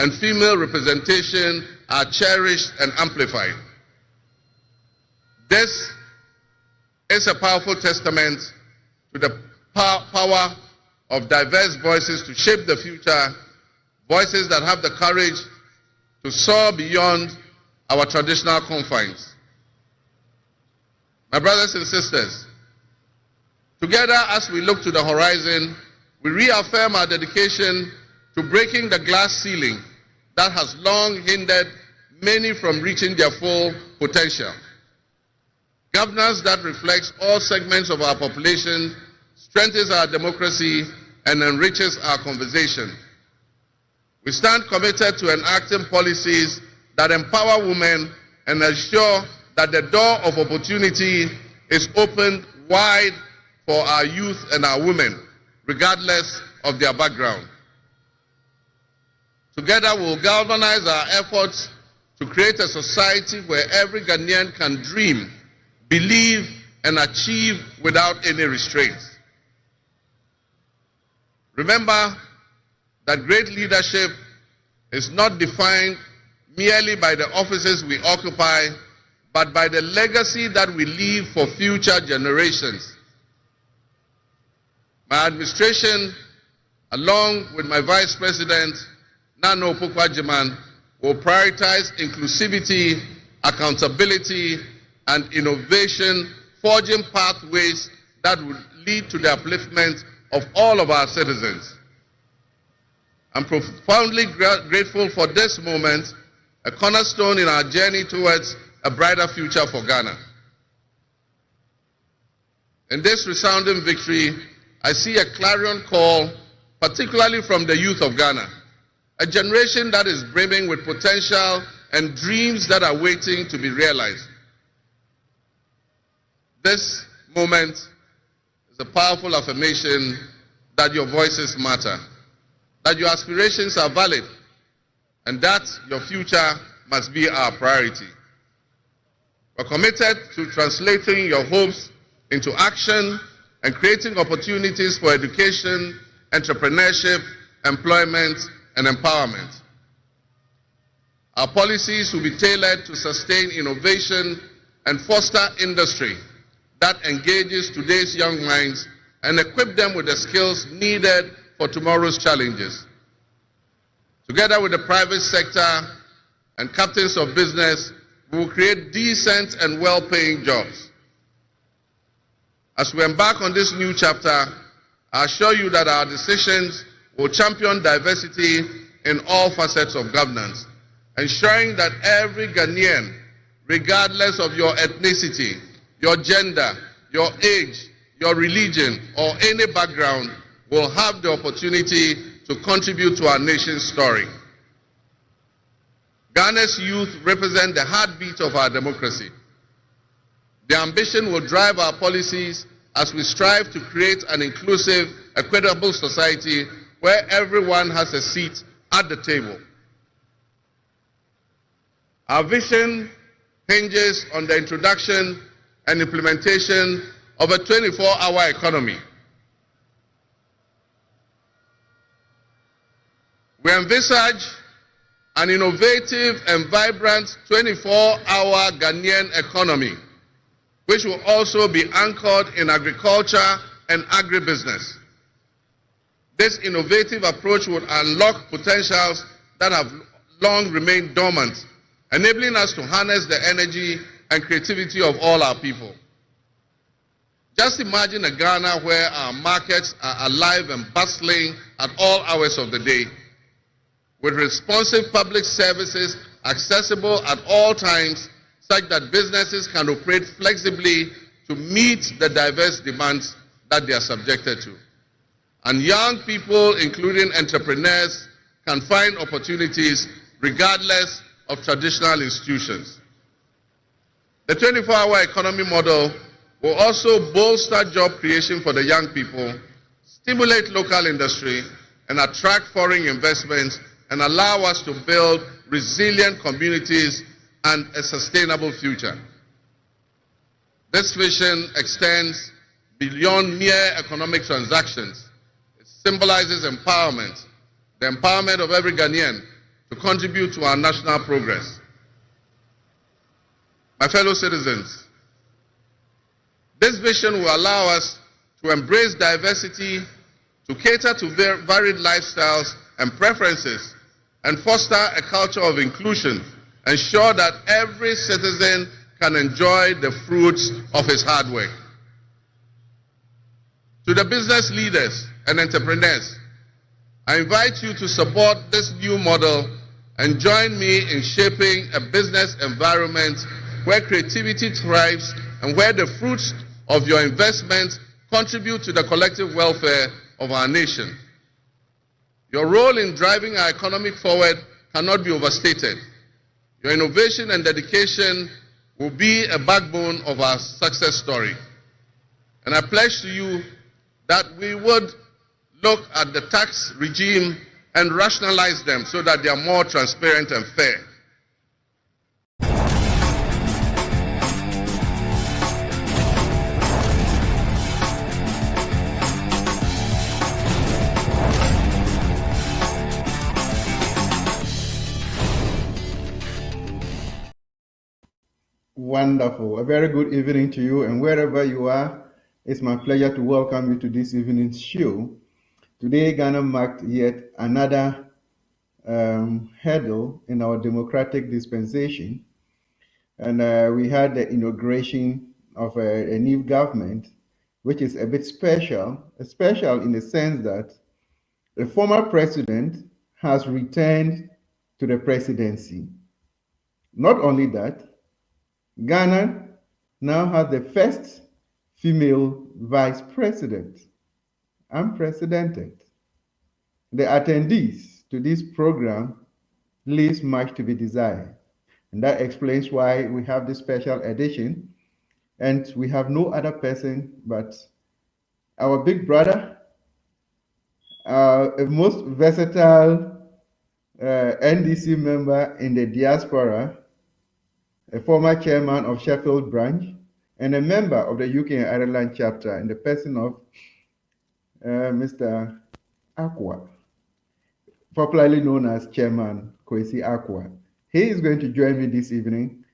and female representation are cherished and amplified. This is a powerful testament to the power of diverse voices to shape the future, voices that have the courage to soar beyond our traditional confines. My brothers and sisters, together as we look to the horizon, we reaffirm our dedication to breaking the glass ceiling that has long hindered many from reaching their full potential. Governance that reflects all segments of our population strengthens our democracy and enriches our conversation. We stand committed to enacting policies that empower women and ensure that the door of opportunity is opened wide for our youth and our women, regardless of their background. Together, we will galvanize our efforts to create a society where every Ghanaian can dream, believe, and achieve without any restraints. Remember that great leadership is not defined merely by the offices we occupy, but by the legacy that we leave for future generations. My administration, along with my Vice President, Nana Opoku-Agyeman, will prioritize inclusivity, accountability, and innovation, forging pathways that will lead to the upliftment of all of our citizens. I'm profoundly grateful for this moment, a cornerstone in our journey towards a brighter future for Ghana. In this resounding victory, I see a clarion call, particularly from the youth of Ghana, a generation that is brimming with potential and dreams that are waiting to be realized. This moment is a powerful affirmation that your voices matter, that your aspirations are valid, and that your future must be our priority. We're committed to translating your hopes into action and creating opportunities for education, entrepreneurship, employment, and empowerment. Our policies will be tailored to sustain innovation and foster industry that engages today's young minds and equip them with the skills needed for tomorrow's challenges. Together with the private sector and captains of business, we will create decent and well-paying jobs. As we embark on this new chapter, I assure you that our decisions will champion diversity in all facets of governance, ensuring that every Ghanaian, regardless of your ethnicity, your gender, your age, your religion, or any background, will have the opportunity to contribute to our nation's story. Ghana's youth represent the heartbeat of our democracy. Their ambition will drive our policies as we strive to create an inclusive, equitable society where everyone has a seat at the table. Our vision hinges on the introduction and implementation of a 24-hour economy. We envisage an innovative and vibrant 24-hour Ghanaian economy, which will also be anchored in agriculture and agribusiness. This innovative approach would unlock potentials that have long remained dormant, enabling us to harness the energy and creativity of all our people. Just imagine a Ghana where our markets are alive and bustling at all hours of the day, with responsive public services accessible at all times, such that businesses can operate flexibly to meet the diverse demands that they are subjected to. And young people, including entrepreneurs, can find opportunities regardless of traditional institutions. The 24-hour economy model will also bolster job creation for the young people, stimulate local industry, and attract foreign investments, and allow us to build resilient communities and a sustainable future. This vision extends beyond mere economic transactions. It symbolizes empowerment, the empowerment of every Ghanaian to contribute to our national progress. My fellow citizens, this vision will allow us to embrace diversity, to cater to varied lifestyles and preferences, and foster a culture of inclusion, ensure that every citizen can enjoy the fruits of his hard work. To the business leaders and entrepreneurs, I invite you to support this new model and join me in shaping a business environment where creativity thrives and where the fruits of your investments contribute to the collective welfare of our nation. Your role in driving our economy forward cannot be overstated. Your innovation and dedication will be a backbone of our success story. And I pledge to you that we would look at the tax regime and rationalize them so that they are more transparent and fair. Wonderful. A very good evening to you, and wherever you are, it's my pleasure to welcome you to this evening's show. Today, Ghana marked yet another hurdle in our democratic dispensation, and we had the inauguration of a new government, which is a bit special in the sense that the former president has returned to the presidency. Not only that, Ghana now has the first female vice president, unprecedented. The attendees to this program leaves much to be desired, and that explains why we have this special edition, and we have no other person but our big brother, a most versatile NDC member in the diaspora, a former chairman of Sheffield branch, and a member of the UK and Ireland chapter in the person of Mr. Akwa, popularly known as Chairman Kwesi Akwa. He is going to join me this evening,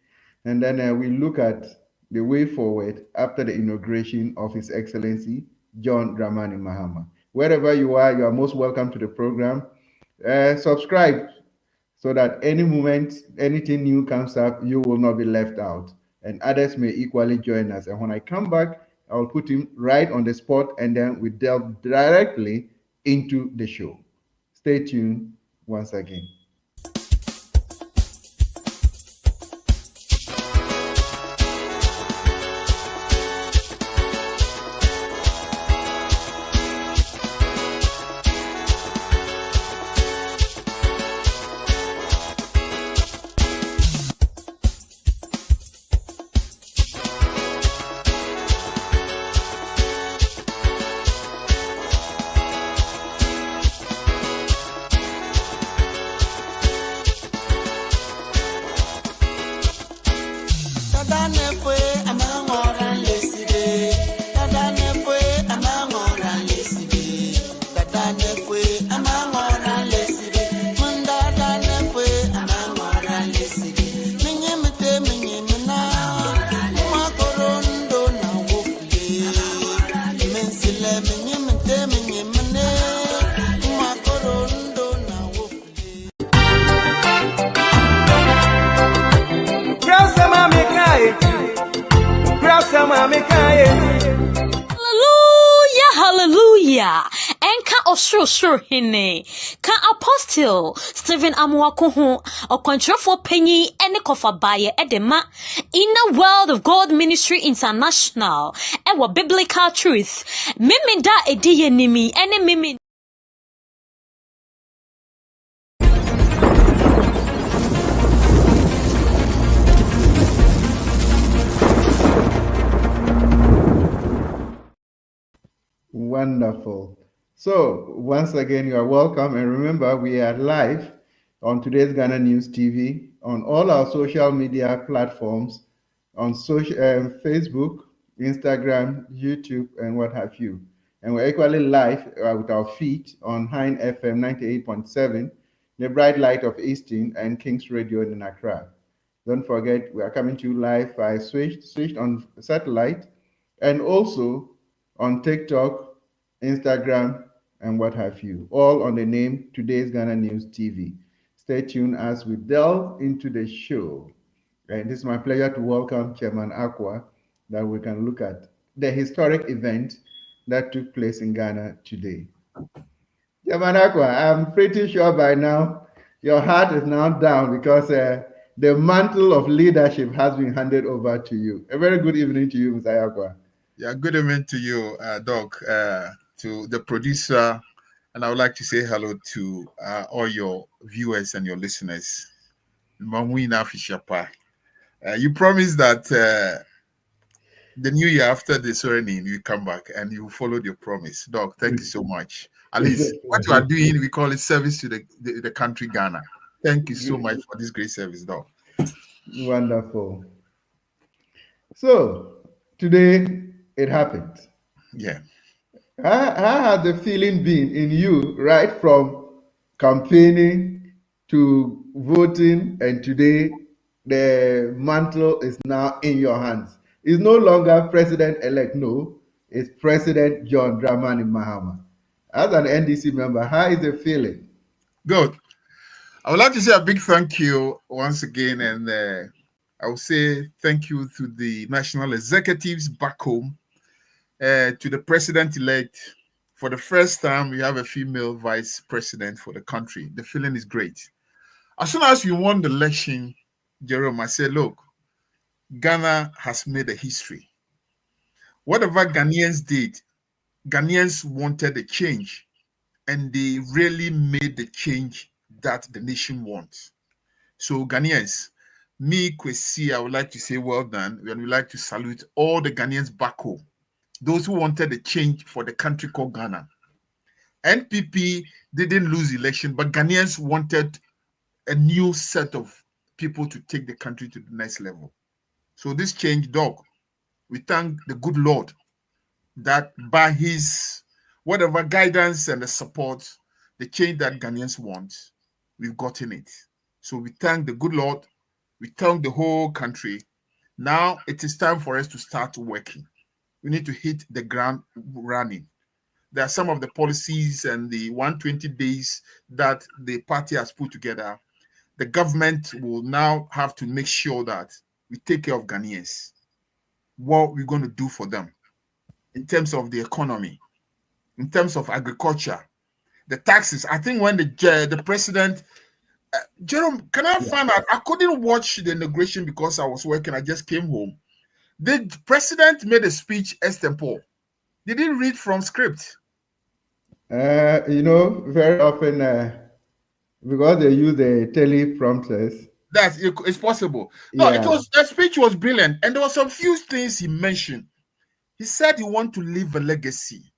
and then we look at the way forward after the inauguration of His Excellency John Dramani Mahama. Wherever you are most welcome to the program. Subscribe so that any moment anything new comes up, you will not be left out, and others may equally join us. And when I come back, I'll put him right on the spot, and then we delve directly into the show. Stay tuned once again. Hallelujah. Enka osro hine. Ka apostle Stephen Amuakuhu okontrofo penyi ene kofa baye edema Inner World of God Ministry International ewa biblical truth. Mimi da ediye nimi ene mimi Wonderful. So once again, you are welcome, and remember, we are live on today's Ghana News TV on all our social media platforms, on Facebook, Instagram, YouTube, and what have you. And we're equally live with our feed on Hine FM 98.7 the Bright Light of Easton, and King's Radio in Accra. Don't forget, we are coming to you live by switched on satellite, and also on TikTok, Instagram, and what have you, all on the name Today's Ghana News TV. Stay tuned as we delve into the show. And it is my pleasure to welcome Chairman Aqua, that we can look at the historic event that took place in Ghana today. Chairman Aqua, I'm pretty sure by now your heart is now down because the mantle of leadership has been handed over to you. A very good evening to you, Mr. Aqua. Yeah, good evening to you, Doc, to the producer, and I would like to say hello to all your viewers and your listeners. You promised that the new year after the serenade, you come back and you followed your promise. Doc, thank you so much. At least what you are doing, we call it service to the country Ghana. Thank you so much for this great service, Doc. Wonderful. So, today it happened. Yeah. How has the feeling been in you right from campaigning to voting, and today the mantle is now in your hands? It's no longer President-elect, no, it's President John Dramani Mahama. As an NDC member, how is the feeling? Good. I would like to say a big thank you once again, and I would say thank you to the national executives back home, to the president-elect. For the first time, we have a female vice president for the country. The feeling is great. As soon as we won the election, Jerome, I said, look, Ghana has made a history. Whatever Ghanaians did, Ghanaians wanted a change, and they really made the change that the nation wants. So Ghanaians, me, Kwesi, I would like to say well done, and we'd like to salute all the Ghanaians back home, those who wanted a change for the country called Ghana. NPP didn't lose election, but Ghanaians wanted a new set of people to take the country to the next level. So this change, Doc, we thank the good Lord that by his whatever guidance and the support, the change that Ghanaians want, we've gotten it. So we thank the good Lord. We thank the whole country. Now it is time for us to start working. We need to hit the ground running. There are some of the policies and the 120 days that the party has put together. The government will now have to make sure that we take care of Ghanaians. What we're going to do for them in terms of the economy, in terms of agriculture, the taxes. I think when the president, Jerome, can I find out? I couldn't watch the inauguration because I was working. I just came home. The president made a speech extempore. Did he read from script? Very often, because they use the teleprompters. It's possible. No, yeah. The speech was brilliant, and there were some few things he mentioned. He said he wants to leave a legacy.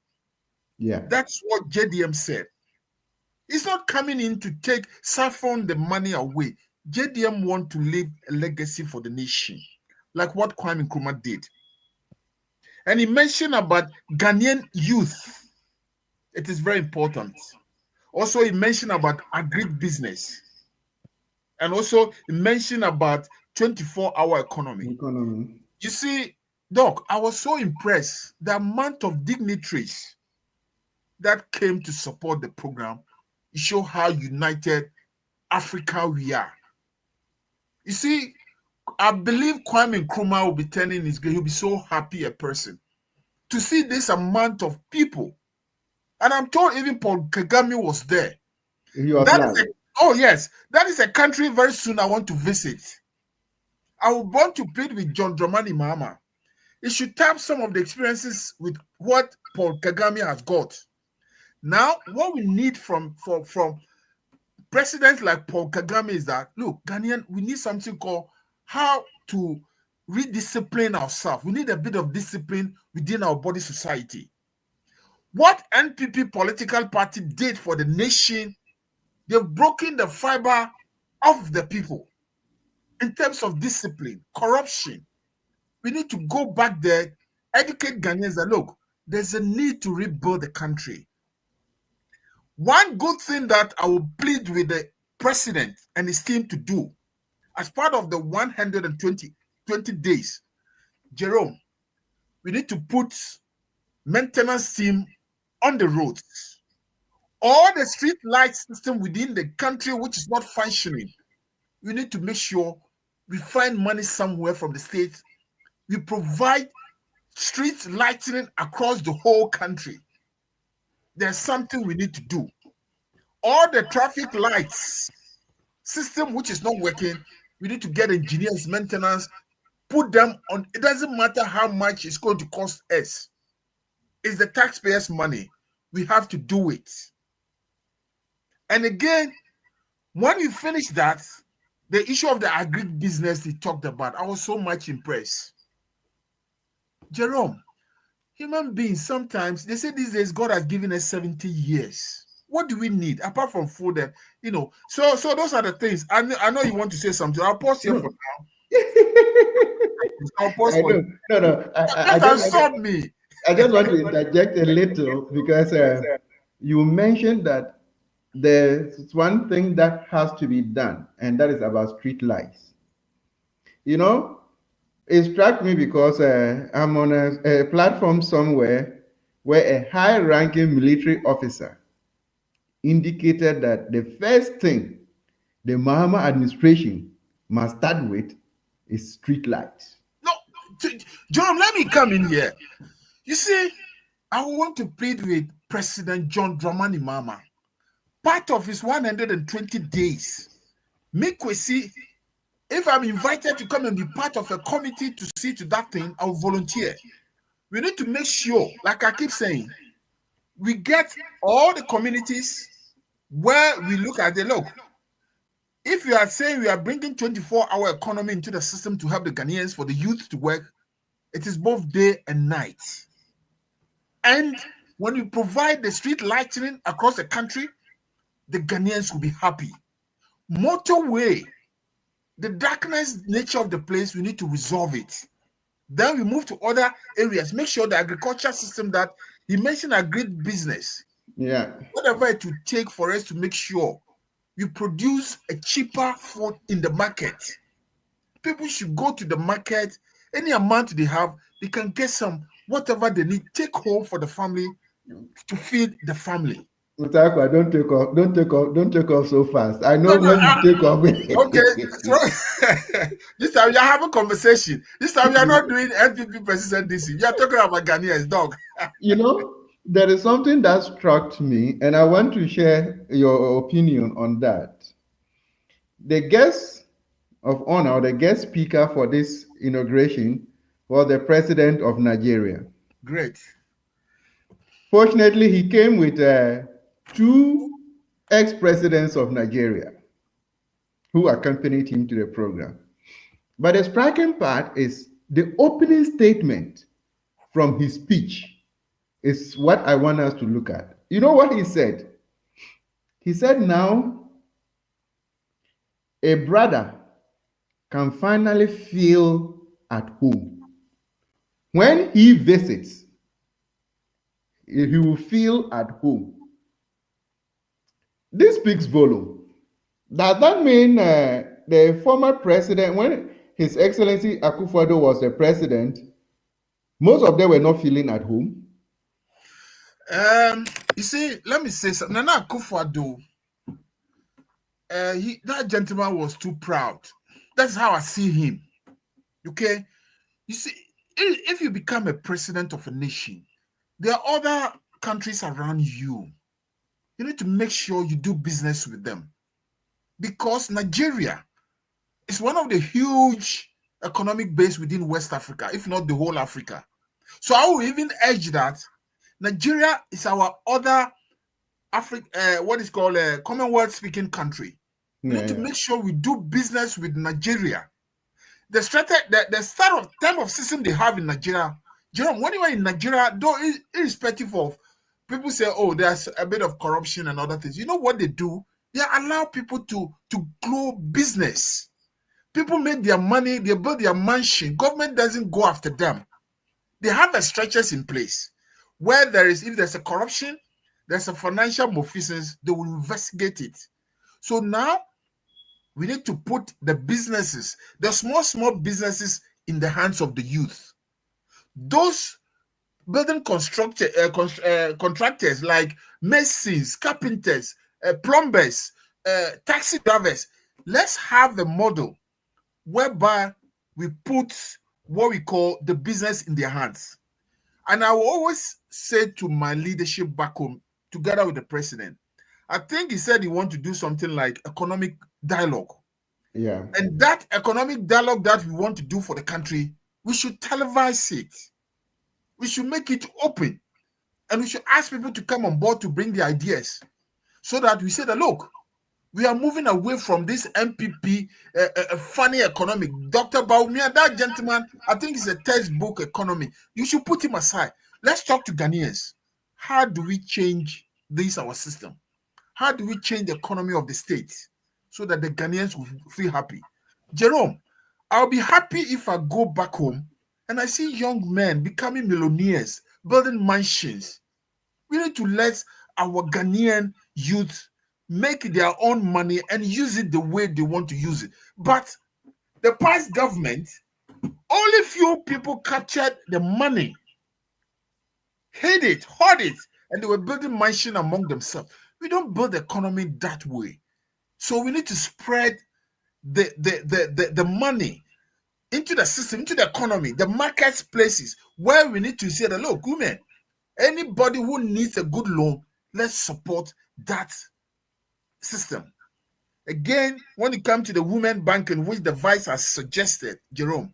Yeah, that's what JDM said. He's not coming in to siphon the money away. JDM want to leave a legacy for the nation, like what Kwame Nkrumah did. And he mentioned about Ghanaian youth. It is very important. Also, he mentioned about agribusiness. And also, he mentioned about 24-hour economy. You see, Doc, I was so impressed. The amount of dignitaries that came to support the program, it show how united Africa we are. You see, I believe Kwame Nkrumah will be turning his grave. He'll be so happy a person to see this amount of people. And I'm told even Paul Kagame was there. Oh, yes. That is a country very soon I want to visit. I would want to plead with John Dramani Mahama. He should tap some of the experiences with what Paul Kagame has got. Now, what we need from presidents like Paul Kagame is that, look, Ghanaian, we need something called how to rediscipline ourselves. We need a bit of discipline within our body society. What NPP political party did for the nation, they've broken the fiber of the people in terms of discipline, corruption. We need to go back there, educate Ghanaians that, look, there's a need to rebuild the country. One good thing that I will plead with the president and his team to do as part of the 120 days. Jerome, we need to put maintenance team on the roads. All the street light system within the country which is not functioning, we need to make sure we find money somewhere from the state. We provide street lighting across the whole country. There's something we need to do. All the traffic lights system which is not working, we need to get engineers, maintenance, put them on. It doesn't matter how much it's going to cost us. It's the taxpayers' money. We have to do it. And again, when we finish that, the issue of the agribusiness they talked about, I was so much impressed. Jerome, human beings, sometimes, they say these days God has given us 70 years. What do we need apart from food? And, you know, so those are the things. I know you want to say something. I'll pause here for now. I'll pause for you. No. I just want to interject a little because you mentioned that there's one thing that has to be done, and that is about street lights. You know, it struck me because I'm on a platform somewhere where a high-ranking military officer indicated that the first thing the Mahama administration must start with is street lights. No, John, let me come in here. You see, I want to plead with President John Dramani Mahama. Part of his 120 days, make we see, if I'm invited to come and be part of a committee to see to that thing, I'll volunteer. We need to make sure, like I keep saying, we get all the communities where we look at the look. If you are saying we are bringing 24-hour economy into the system to help the Ghanaians, for the youth to work, it is both day and night. And when we provide the street lighting across the country, the Ghanaians will be happy. Motorway, the darkness nature of the place, we need to resolve it. Then we move to other areas. Make sure the agriculture system that he mentioned, agribusiness. Yeah. Whatever it will take for us to make sure we produce a cheaper food in the market. People should go to the market. Any amount they have, they can get some, whatever they need, take home for the family to feed the family. Mutakwa, don't take off so fast. I know when you take off. Okay, so this time you're having conversation. This time you're not doing NPP President DC. You're talking about Ghanaians, dog. You know, there is something that struck me, and I want to share your opinion on that. The guest of honor, the guest speaker for this inauguration, was the president of Nigeria. Great. Fortunately, he came with two ex-presidents of Nigeria who accompanied him to the program. But the striking part is the opening statement from his speech is what I want us to look at. You know what he said? He said, now a brother can finally feel at home. When he visits, he will feel at home. This speaks volume. Does that mean the former president, when His Excellency Akufo-Addo was the president, most of them were not feeling at home? You see, let me say something. Nana Akufo-Addo, that gentleman was too proud. That's how I see him. Okay? You see, if you become a president of a nation, there are other countries around you. You need to make sure you do business with them. Because Nigeria is one of the huge economic base within West Africa, if not the whole Africa. So I will even urge that Nigeria is our other what is called a Commonwealth speaking country. We need to make sure we do business with Nigeria. The start of time of system they have in Nigeria, Jerome, when you are in Nigeria, though irrespective of people say, oh, there's a bit of corruption and other things. You know what they do? They allow people to grow business. People make their money, they build their mansion. Government doesn't go after them. They have the structures in place where if there's a corruption, there's a financial malfeasance, they will investigate it. So now we need to put the businesses, the small businesses in the hands of the youth. Those building contractors like masons, carpenters, plumbers, taxi drivers, let's have a model whereby we put what we call the business in their hands. And I will always say to my leadership back home, together with the president, I think he said he wants to do something like economic dialogue. Yeah. And that economic dialogue that we want to do for the country, we should televise it. We should make it open. And we should ask people to come on board to bring their ideas so that we say that, look, we are moving away from this MPP funny economic. Dr. Baumia, that gentleman, I think it's a textbook economy. You should put him aside. Let's talk to Ghanaians. How do we change this, our system? How do we change the economy of the state so that the Ghanaians will feel happy? Jerome, I'll be happy if I go back home and I see young men becoming millionaires, building mansions. We need to let our Ghanaian youth make their own money and use it the way they want to use it. But the past government, only few people captured the money, hid it, hoard it, and they were building mansion among themselves. We don't build the economy that way. So we need to spread the money into the system, into the economy, the marketplaces, where we need to say that, look, women, anybody who needs a good loan, let's support that system. Again, when it comes to the women banking, which the vice has suggested, Jerome,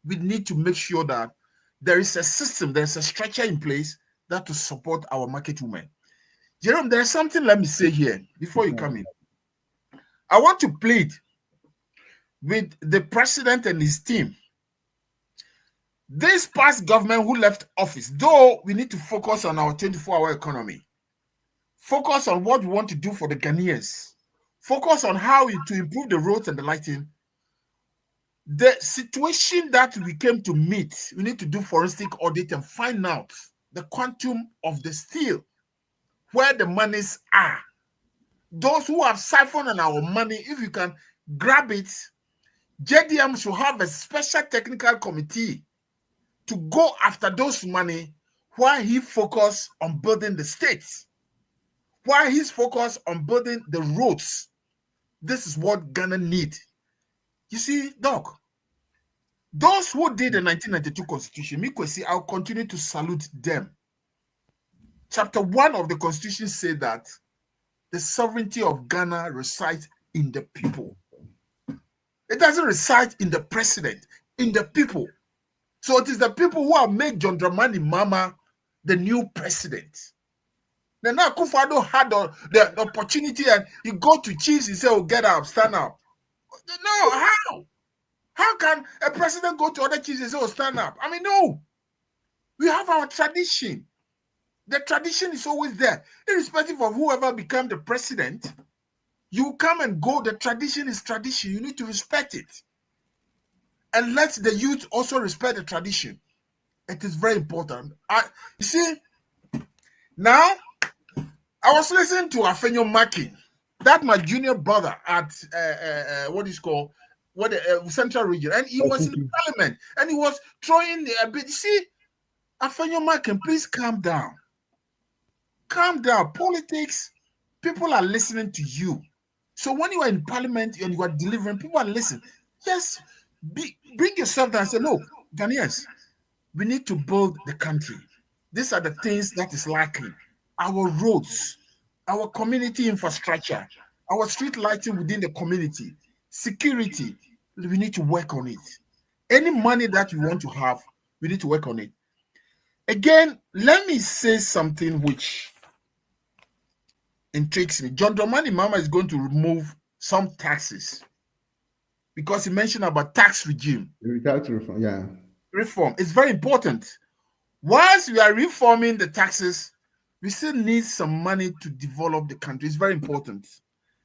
we need to make sure that there is a system, there's a structure in place that to support our market women. Jerome, there's something let me say here before you come in. I want to plead with the president and his team. This past government who left office, though we need to focus on our 24-hour economy, focus on what we want to do for the Ghanaians, focus on how to improve the roads and the lighting. The situation that we came to meet, we need to do forensic audit and find out the quantum of the steel, where the monies are. Those who have siphoned on our money, if you can grab it, JDM should have a special technical committee to go after those money while he focus on building the states, while he's focused on building the roads. This is what Ghana need. You see, Doc, those who did the 1992 Constitution, I'll continue to salute them. Chapter 1 of the Constitution said that the sovereignty of Ghana resides in the people. It doesn't reside in the president, in the people. So it is the people who have made John Dramani Mahama the new president. Then now Akufo-Addo had the opportunity and he go to chiefs, he say, oh, get up, stand up. No, how? How can a president go to other chiefs and say, oh, stand up? I mean, no. We have our tradition. The tradition is always there. Irrespective of whoever become the president, you come and go, the tradition is tradition. You need to respect it. And let the youth also respect the tradition. It is very important. You see, now, I was listening to Afenyo Maki, that my junior brother at Central Region, and he was in the parliament, and he was throwing a bit. You see, Afenyo Maki, please calm down. Calm down. Politics, people are listening to you. So when you are in parliament and you are delivering, people are listening. Just bring yourself down and say, look, Ghanaians, we need to build the country. These are the things that is lacking. Our roads, our community infrastructure, our street lighting within the community, security, we need to work on it. Any money that we want to have, we need to work on it. Again, let me say something which intrigues me. John Dramani Mahama is going to remove some taxes because he mentioned about tax regime. Tax reform, yeah. Reform is very important. Once we are reforming the taxes, we still need some money to develop the country. It's very important.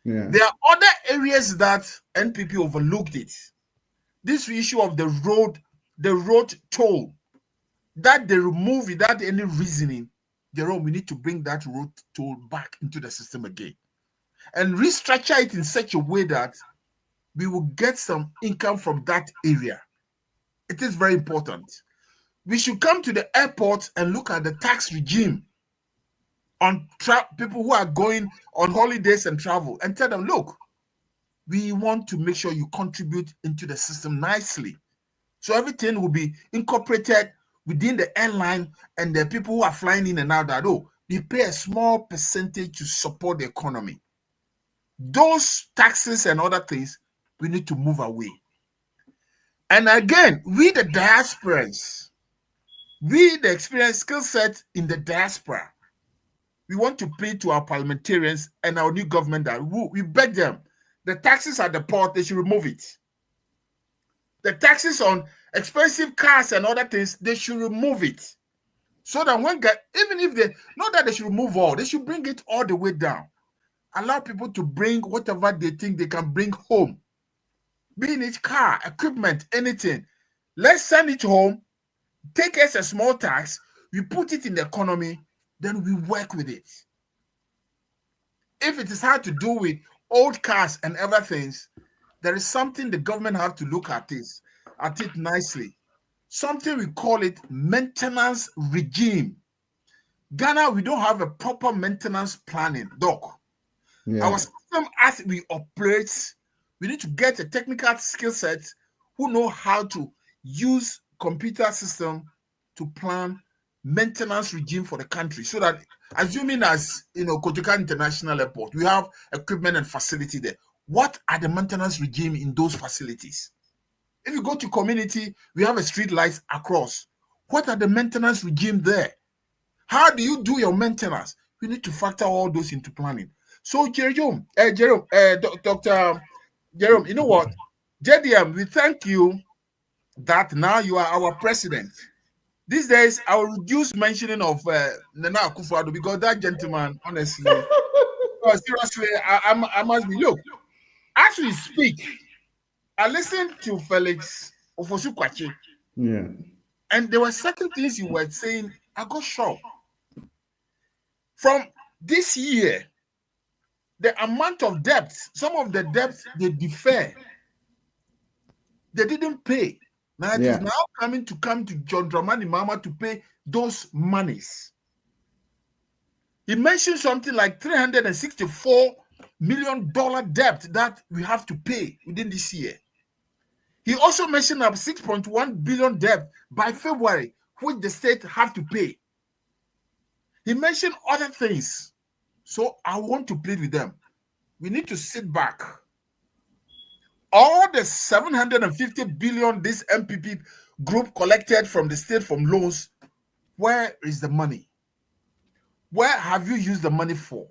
Yeah. There are other areas that NPP overlooked it. This issue of the road toll, that they remove without any reasoning. Jerome, we need to bring that road toll back into the system again and restructure it in such a way that we will get some income from that area. It is very important. We should come to the airport and look at the tax regime on people who are going on holidays and travel and tell them, look, we want to make sure you contribute into the system nicely. So everything will be incorporated within the airline, and the people who are flying in and out that, oh, they pay a small percentage to support the economy. Those taxes and other things, we need to move away. And again, we the diasporans, we the experienced skill set in the diaspora, we want to plead to our parliamentarians and our new government that we beg them, the taxes at the port, they should remove it. The taxes on expensive cars and other things, they should remove it. So that even if they, not that they should remove all, they should bring it all the way down. Allow people to bring whatever they think they can bring home. Be it car, equipment, anything. Let's send it home, take us a small tax, we put it in the economy, then we work with it. If it is hard to do with old cars and other things, there is something the government have to look at it nicely. Something we call it maintenance regime. Ghana, we don't have a proper maintenance planning, Doc. Yeah. Our system as we operate, we need to get a technical skill set who know how to use computer system to plan maintenance regime for the country, so that, assuming as Kotoka International Airport, we have equipment and facility there. What are the maintenance regime in those facilities? If you go to community, we have a street lights across. What are the maintenance regime there? How do you do your maintenance? We need to factor all those into planning. So Dr. Jerome, you know what? JDM, we thank you that now you are our president. These days, I will reduce mentioning of Nana Akufo-Addo, because that gentleman, honestly, seriously, I must be, look, as we speak, I listened to Felix Ofosu-Kwakye. Yeah. And there were certain things you were saying, I got shocked. From this year, the amount of debt, some of the debts they defer, they didn't pay. Now it is now come to John Dramani Mahama to pay those monies. He mentioned something like $364 million debt that we have to pay within this year. He also mentioned a 6.1 billion debt by February, which the state have to pay. He mentioned other things. So I want to plead with them. We need to sit back. All the 750 billion this MPP group collected from the state from loans, where is the money? Where have you used the money for?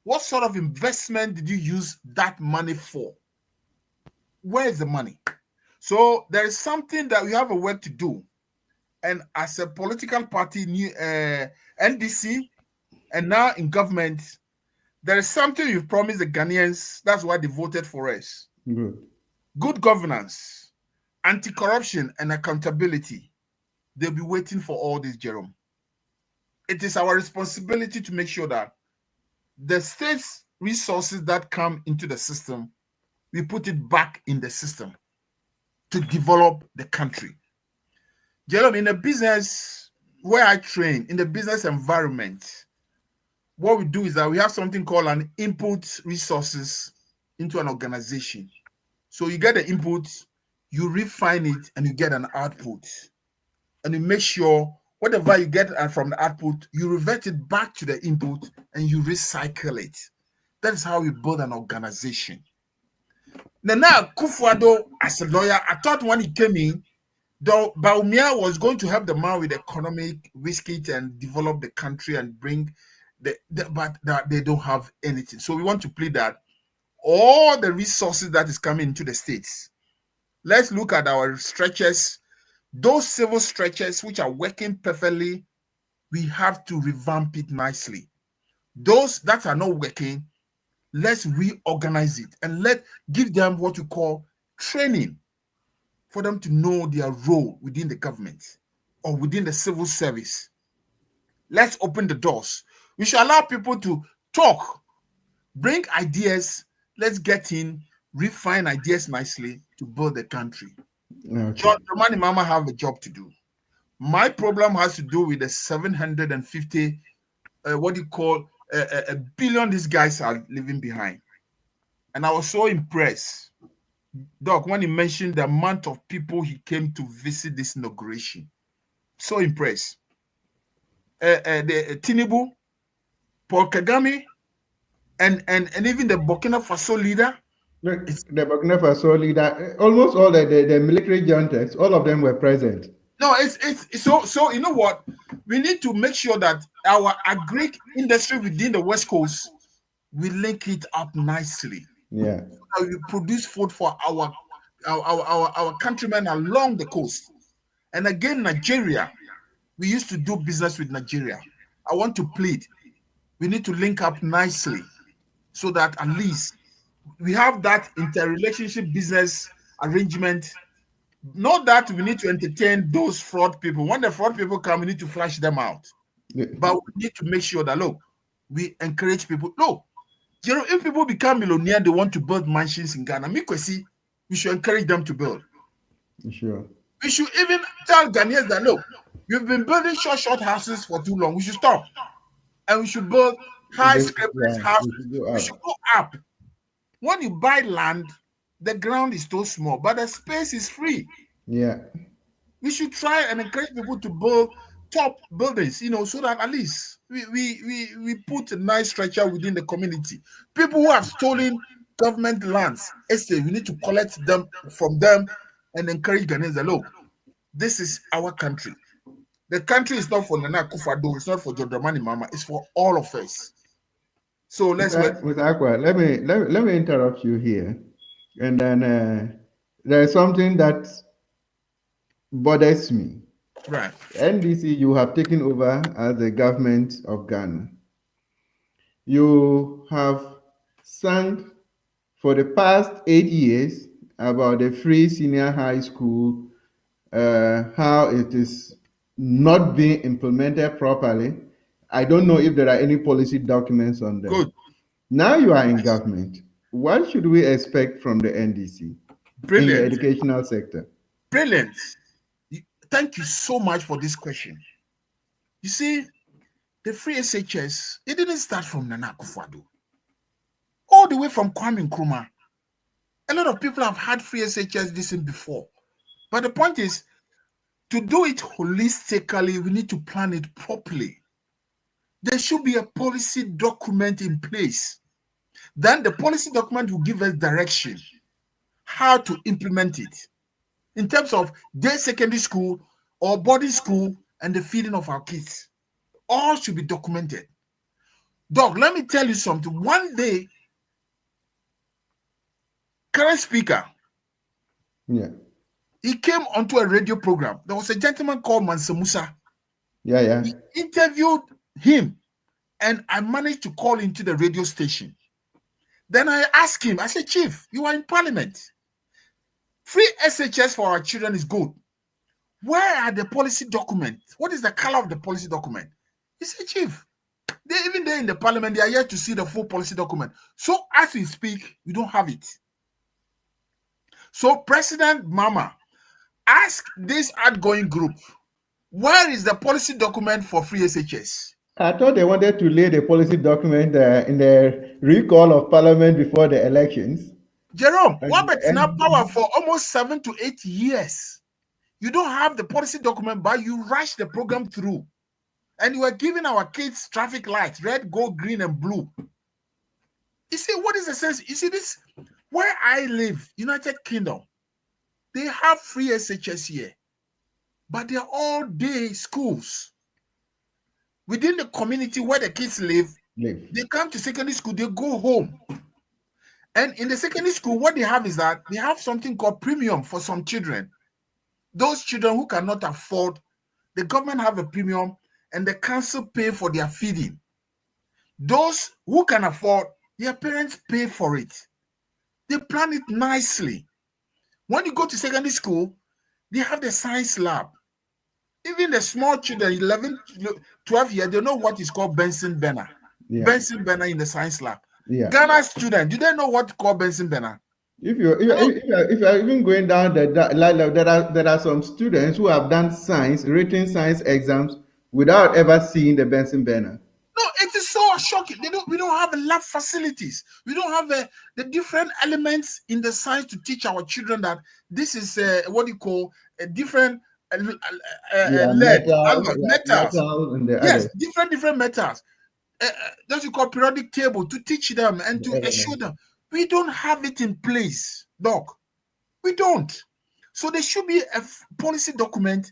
What sort of investment did you use that money for? Where is the money? So there is something that we have a work to do. And as a political party, NDC, and now in government, there is something you've promised the Ghanaians. That's why they voted for us. Good governance, anti-corruption, and accountability. They'll be waiting for all this, Jerome. It is our responsibility to make sure that the state's resources that come into the system, we put it back in the system to develop the country. Jerome, in a business where I train, in the business environment, what we do is that we have something called an input resources into an organization. So you get the input, you refine it, and you get an output. And you make sure whatever you get from the output, you revert it back to the input and you recycle it. That is how we build an organization. Nana Akufo-Addo, as a lawyer, I thought when he came in, though Bawumia was going to help the man with economic risk it and develop the country and bring but that they don't have anything. So we want to plead that all the resources that is coming into the states, let's look at our stretchers, those civil stretchers which are working perfectly, we have to revamp it nicely. Those that are not working, let's reorganize it and give them what you call training for them to know their role within the government or within the civil service. Let's open the doors. We should allow people to talk, bring ideas. Let's get in, refine ideas nicely to build the country. Okay. John Dramani Mahama have a job to do. My problem has to do with the 750, what do you call, a billion these guys are leaving behind. And I was so impressed, Doc, when he mentioned the amount of people he came to visit this inauguration. So impressed. The Tinubu, Paul Kagame, and even the Burkina Faso leader. The Burkina Faso leader, almost all the military juntas, all of them were present. No, it's so you know what? We need to make sure that our agri industry within the West Coast, we link it up nicely. Yeah. So we produce food for our countrymen along the coast. And again, Nigeria, we used to do business with Nigeria. I want to plead, we need to link up nicely so that at least we have that interrelationship business arrangement. Not that we need to entertain those fraud people. When the fraud people come, we need to flash them out. Yeah. But we need to make sure that, look, we encourage people. Look, if people become millionaires, they want to build mansions in Ghana. We should encourage them to build. Sure. We should even tell Ghanaians that, look, you've been building short houses for too long. We should stop. And we should build high-scrapers houses. We should go up. When you buy land, the ground is too small, but the space is free. Yeah. We should try and encourage people to build top buildings, so that at least we put a nice structure within the community. People who have stolen government lands, we need to collect them from them and encourage Ghanaians that, look, this is our country. The country is not for Nana Akufo-Addo, it's not for John Dramani Mahama, it's for all of us. So let's with Aqua, let me interrupt you here. And then there's something that bothers me. Right. NDC, you have taken over as the government of Ghana. You have sung for the past 8 years about the free senior high school, how it is not being implemented properly. I don't know if there are any policy documents on that. Good. Now you are in government. What should we expect from the NDC Brilliant. in the educational sector? Brilliant. Thank you so much for this question. You see, the free SHS, it didn't start from Nana Akufo-Addo. All the way from Kwame Nkrumah. A lot of people have had free SHS this before. But the point is, to do it holistically, we need to plan it properly. There should be a policy document in place. Then the policy document will give us direction, how to implement it. In terms of day secondary school or boarding school and the feeding of our kids. All should be documented. Doc, let me tell you something. One day, current speaker, he came onto a radio program. There was a gentleman called Mansa Musa. Yeah. He interviewed him, and I managed to call into the radio station. Then I asked him, I said, Chief, you are in parliament. Free SHS for our children is good. Where are the policy documents? What is the color of the policy document? He said, Chief, even there in the parliament, they are yet to see the full policy document. So as we speak, we don't have it. So President Mahama asked this outgoing group, where is the policy document for free SHS? I thought they wanted to lay the policy document in the recall of parliament before the elections. Jerome, Wabet's now power for almost 7 to 8 years. You don't have the policy document, but you rush the program through. And you are giving our kids traffic lights, red, gold, green, and blue. You see, what is the sense? You see this, where I live, United Kingdom, they have free SHS here, but they are all day schools. Within the community where the kids live, they come to secondary school, they go home. And in the secondary school, what they have is that they have something called premium for some children. Those children who cannot afford, the government have a premium and the council pay for their feeding. Those who can afford, their parents pay for it. They plan it nicely. When you go to secondary school, they have the science lab. Even the small children, 11, 12 years, they know what is called Benson Benner. Yeah. Benson Benner in the science lab. Yeah. Ghana students, do they know what is called Benson Benner? If you're even going down that line, there are some students who have done written science exams without ever seeing the Benson banner. No, it is so shocking. We don't have lab facilities. We don't have the different elements in the science to teach our children that this is what you call a different lead, metals. Metal and the Yes, others. different metals. That you call periodic table to teach them and to assure them. We don't have it in place, Doc. We don't. So there should be a policy document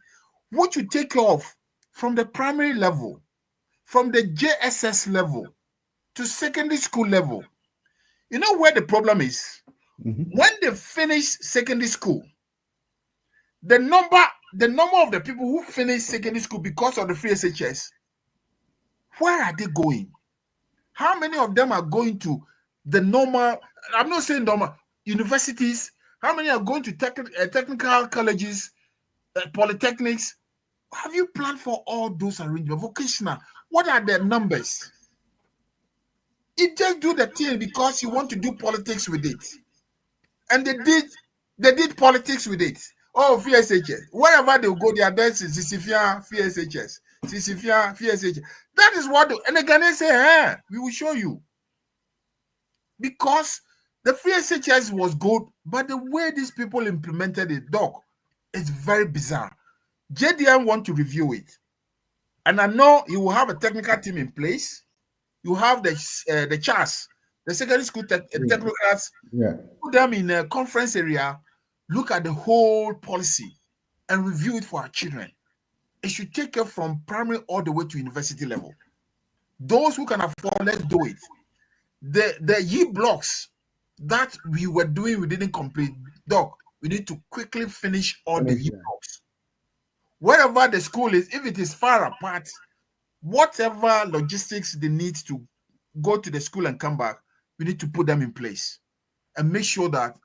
which you take off from the primary level, from the JSS level to secondary school level. You know where the problem is? When they finish secondary school, the number of the people who finish secondary school because of the free SHS, where are they going? How many of them are going to the normal, I'm not saying normal, universities? How many are going to technical colleges, polytechnics? Have you planned for all those arrangements? Vocational, what are their numbers? You just do the thing because you want to do politics with it. And they did politics with it. Oh, FSHS. Wherever they go, they are dancing. Sisifia, FSHS. Sisifia, FSHS. That is what, and the Ghanaians say, we will show you. Because the FSHS was good, but the way these people implemented it, Doc, it's very bizarre. JDM want to review it. And I know you will have a technical team in place. You have the CHAS, the secondary school technocrats, put them in a conference area, look at the whole policy and review it for our children. It should take it from primary all the way to university level. Those who can afford, let's do it. The E blocks that we were doing, we didn't complete. Doc, we need to quickly finish all the E blocks. Wherever the school is, if it is far apart, whatever logistics they need to go to the school and come back, we need to put them in place and make sure that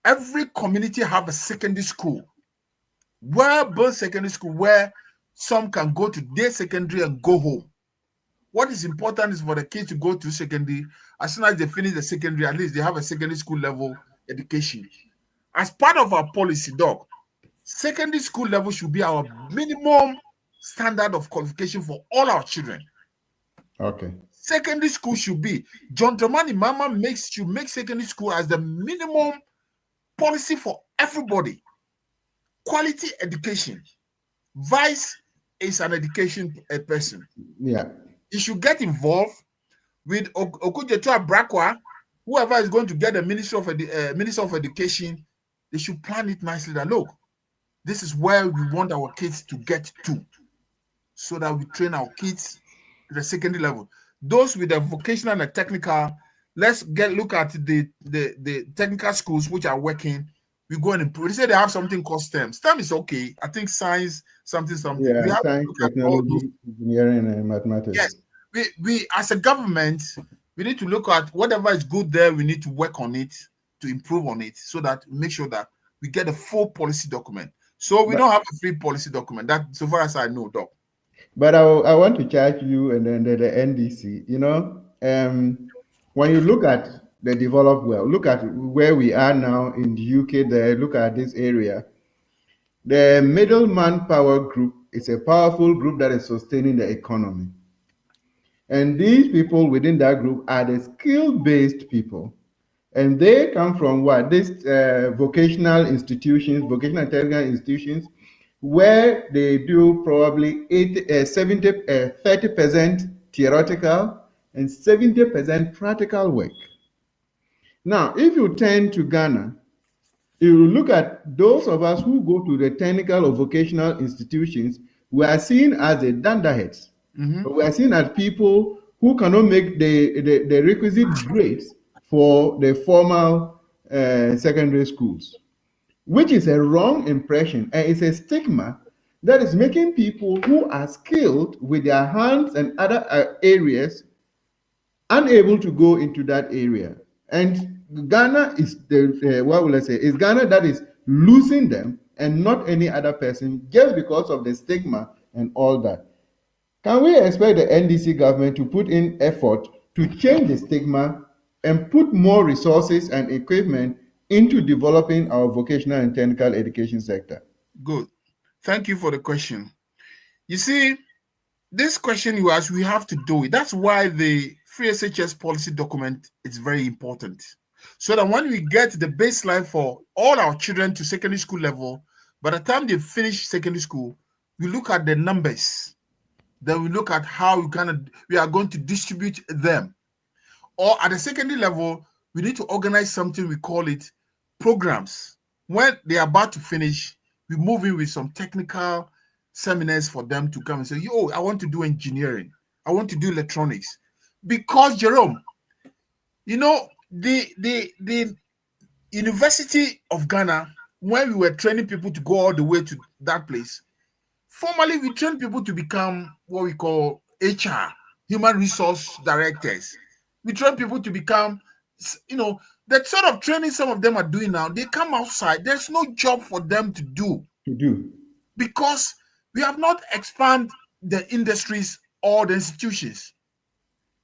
every community have a secondary school, well-built secondary school where some can go to their secondary and go home. What is important is for the kids to go to secondary. As soon as they finish the secondary, at least they have a secondary school level education. As part of our policy, Doc, secondary school level should be our minimum standard of qualification for all our children. Okay. Secondary school should be. John Dramani Mahama should make secondary school as the minimum policy for everybody. Quality education. Vice is an education person. Yeah. You should get involved with Okujetua Brakwa, whoever is going to get the Minister of Education. They should plan it nicely. That look, this is where we want our kids to get to, so that we train our kids to the secondary level. Those with the vocational and the technical, let's look at the technical schools which are working. We go and improve. They say they have something called STEM. STEM is okay. I think science, something. Yeah, we have science, technology, engineering, and mathematics. Yes, we as a government, we need to look at whatever is good there. We need to work on it to improve on it, so that we make sure that we get a full policy document. So we don't have a free policy document. That, so far as I know, Doc. But I want to charge you and then the NDC. You know, when you look at the developed world, look at where we are now in the UK. There, look at this area. The middle manpower group is a powerful group that is sustaining the economy. And these people within that group are the skill-based people. And they come from what? These vocational institutions, vocational and technical institutions, where they do probably 30% theoretical and 70% practical work. Now, if you turn to Ghana, you look at those of us who go to the technical or vocational institutions, we are seen as the dunderheads. We are seen as people who cannot make the requisite grades for the formal secondary schools, which is a wrong impression, and it's a stigma that is making people who are skilled with their hands and other areas unable to go into that area. And Ghana is is Ghana that is losing them, and not any other person, just because of the stigma and all that. Can we expect the NDC government to put in effort to change the stigma and put more resources and equipment into developing our vocational and technical education sector? Good. Thank you for the question. You see, this question you ask, we have to do it. That's why the free SHS policy document is very important. So that when we get the baseline for all our children to secondary school level, by the time they finish secondary school, we look at the numbers. Then we look at how we are going to distribute them. Or at the secondary level, we need to organize something, we call it programs. When they are about to finish, we move in with some technical seminars for them to come and say, yo, I want to do engineering. I want to do electronics. Because, Jerome, you know, the University of Ghana, when we were training people to go all the way to that place, formerly we trained people to become what we call HR, human resource directors. We train people to become, you know, that sort of training some of them are doing now. They come outside, there's no job for them to do. Because we have not expanded the industries or the institutions.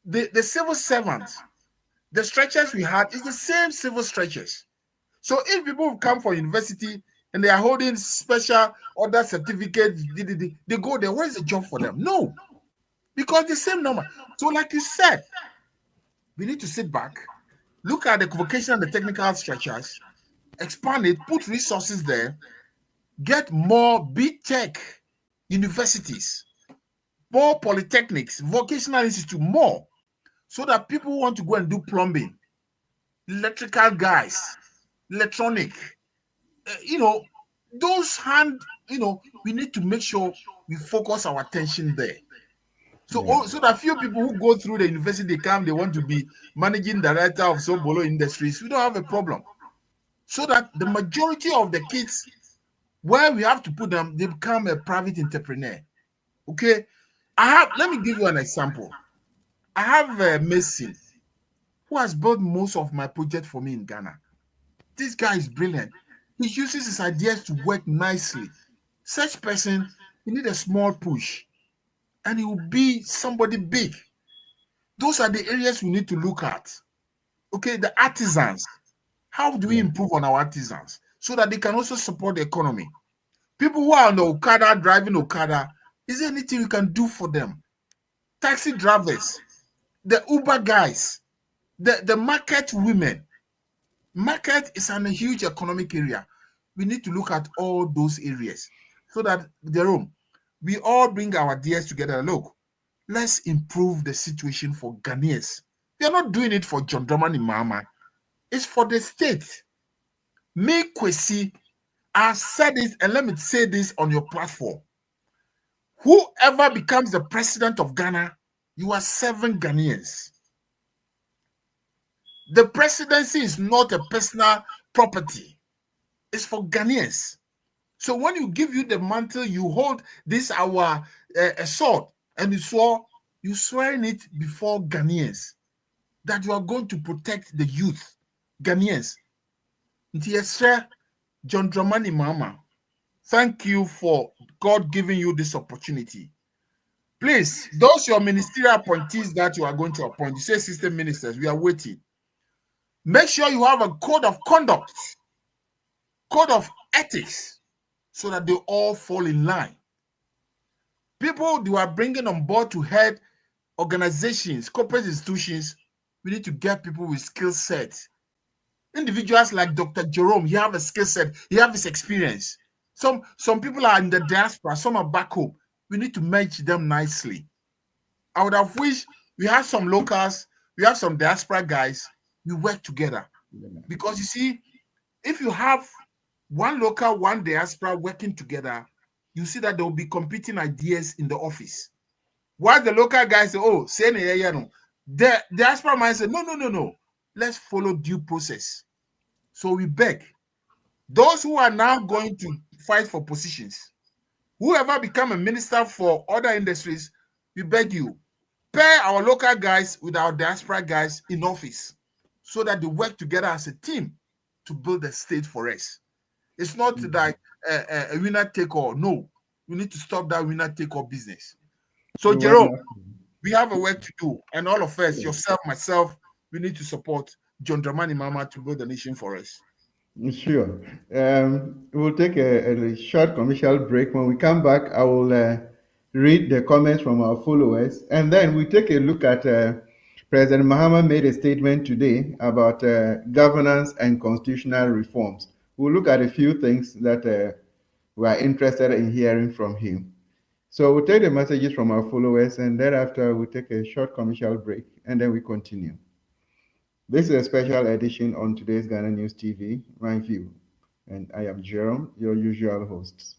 The civil servants, the structures we had is the same civil structures. So if people come for university and they are holding special other certificates, they go there, where's the job for them? No, because the same number. So like you said, we need to sit back, look at the vocational and the technical structures, expand it, put resources there, get more big tech universities, more polytechnics, vocational institute, more, so that people who want to go and do plumbing, electrical guys, electronic, you know, those we need to make sure we focus our attention there. So, so that few people who go through the university, they want to be managing director of Sobolo Industries, we don't have a problem. So that the majority of the kids, where we have to put them, they become a private entrepreneur. Okay, let me give you an example. I have a Mason who has built most of my project for me in Ghana. This guy is brilliant. He uses his ideas to work nicely. Such person, you need a small push, and he will be somebody big. Those are the areas we need to look at. Okay, the artisans. How do we improve on our artisans so that they can also support the economy? People who are on the Okada, driving Okada, is there anything we can do for them? Taxi drivers, the Uber guys, the market women. Market is a huge economic area. We need to look at all those areas so that, Jerome, we all bring our ideas together. Look, let's improve the situation for Ghanaians. We are not doing it for John Dramani Mahama. It's for the state. Me Kwesi, I've said this, and let me say this on your platform. Whoever becomes the president of Ghana, you are serving Ghanaians. The presidency is not a personal property. It's for Ghanaians. So when you give you the mantle, you hold this our sword, and you swear in it before Ghanaians that you are going to protect the youth, Ghanaians. John Dramani Mahama, thank you for God giving you this opportunity. Please, those your ministerial appointees that you are going to appoint, you say system ministers, we are waiting. Make sure you have a code of conduct, code of ethics, so that they all fall in line. People you are bringing on board to head organizations, corporate institutions, we need to get people with skill sets. Individuals like Dr. Jerome, he have a skill set, he have his experience. Some people are in the diaspora, some are back home. We need to match them nicely. I would have wished we have some locals, we have some diaspora guys, we work together. Because you see, if you have one local, one diaspora working together, you see that there will be competing ideas in the office. While the local guys say, oh, the diaspora might say, no. Let's follow due process. So we beg those who are now going to fight for positions, whoever become a minister for other industries, we beg you, pair our local guys with our diaspora guys in office so that they work together as a team to build the state for us. It's not like a winner take all. No, we need to stop that winner take all business. So Jerome, we have a work to do, and all of us, yourself, myself, we need to support John Dramani Mahama to build the nation for us. Sure. We'll take a short commercial break. When we come back, I will read the comments from our followers, and then we take a look at President Mahama made a statement today about governance and constitutional reforms. We'll look at a few things that we are interested in hearing from him. So we'll take the messages from our followers, and thereafter we'll take a short commercial break, and then we continue. This is a special edition on today's Ghana News TV, MyView, and I am Jerome, your usual host.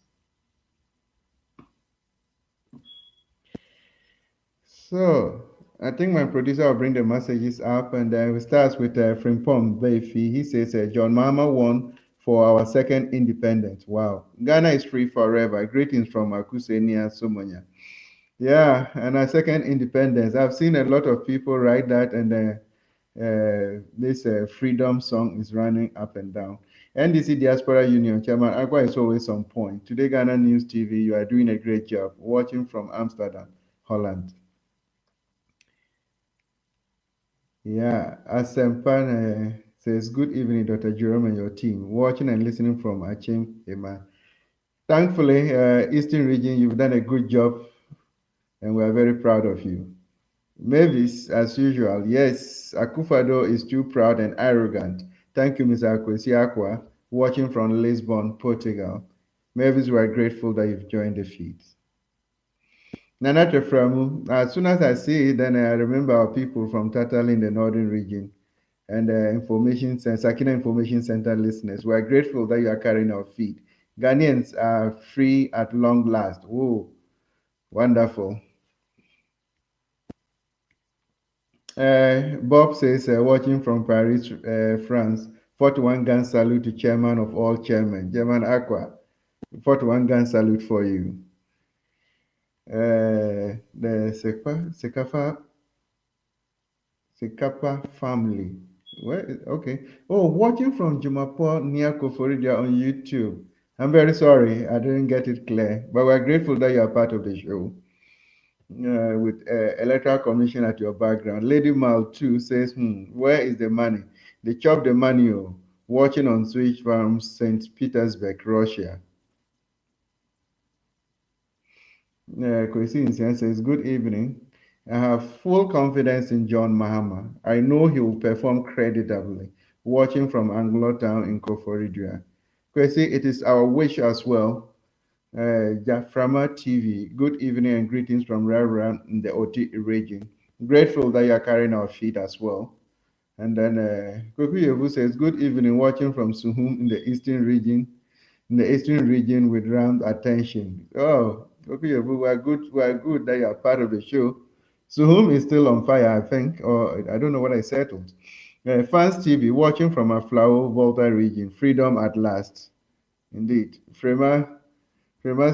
So, I think my producer will bring the messages up, and we start with Frimpong Beifi. He says, John Mahama won for our second independence. Wow. Ghana is free forever. Greetings from Akusenia Somonya. Yeah, and our second independence. I've seen a lot of people write that, and this freedom song is running up and down. NDC Diaspora Union Chairman Agua is always on point. Today, Ghana News TV, you are doing a great job. Watching from Amsterdam, Holland. Yeah, Asempan says, good evening, Dr. Jerome and your team. Watching and listening from Achim Ema. Thankfully, Eastern region, you've done a good job, and we are very proud of you. Mavis, as usual, yes, Akufado is too proud and arrogant. Thank you, Mr. Akwesi Akwa, watching from Lisbon, Portugal. Mavis, we are grateful that you've joined the feed. Nana Teframu, as soon as I see it, then I remember our people from Tatal in the northern region and Sakina Information Center listeners. We are grateful that you are carrying our feed. Ghanaians are free at long last. Whoa, wonderful. Bob says, watching from Paris, France, 41 gun salute to chairman of all chairmen, Chairman Aqua. 41 gun salute for you. The Sekapa family. Okay. Oh, watching from Jumapo near Koforidia on YouTube. I'm very sorry, I didn't get it clear, but we're grateful that you are part of the show. With electoral commission at your background. Lady Mal too says, where is the money? They chop the money. Oh, watching on Switch Farm, St. Petersburg, Russia. Kwesi Insian says, good evening. I have full confidence in John Mahama. I know he will perform creditably. Watching from Anglo Town in Koforidua. Kwesi, it is our wish as well. Jaframa TV, good evening and greetings from Rara in the Oti region. Grateful that you are carrying our feet as well. And then Koku Yevu says, good evening, watching from Suhum in the eastern region, with round attention. Oh, Koku Yevu, we are good that you are part of the show. Suhum is still on fire, I think, or I don't know what I settled. Fans TV, watching from Aflao, Volta region, freedom at last. Indeed, Frema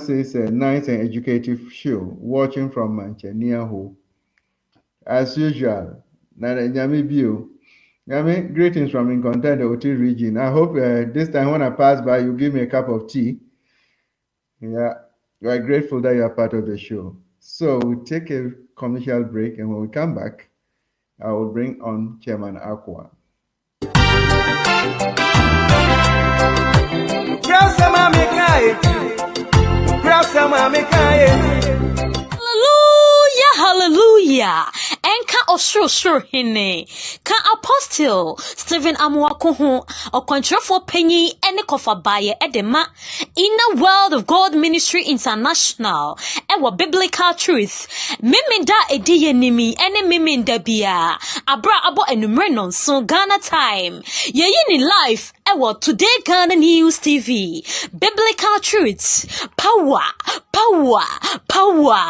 says a nice and educative show, watching from Manchester. As usual, Nyame, greetings from Incontent, the Oti region. I hope this time when I pass by, you give me a cup of tea. Yeah, we are grateful that you are part of the show. So we'll take a commercial break, and when we come back, I will bring on Chairman Aqua. Hallelujah, hallelujah. Enka osro hine. Ka apostle Stephen Amuakuhu okwantrefo penyi ene kofa baye edema Inner World of God Ministry International ewa biblical truth. Miminda ediye nimi ene miminda bia. Abra abo enumre nonso Ghana time. Yeyini life ewa Today Ghana News TV. Biblical truths. Power, power, power.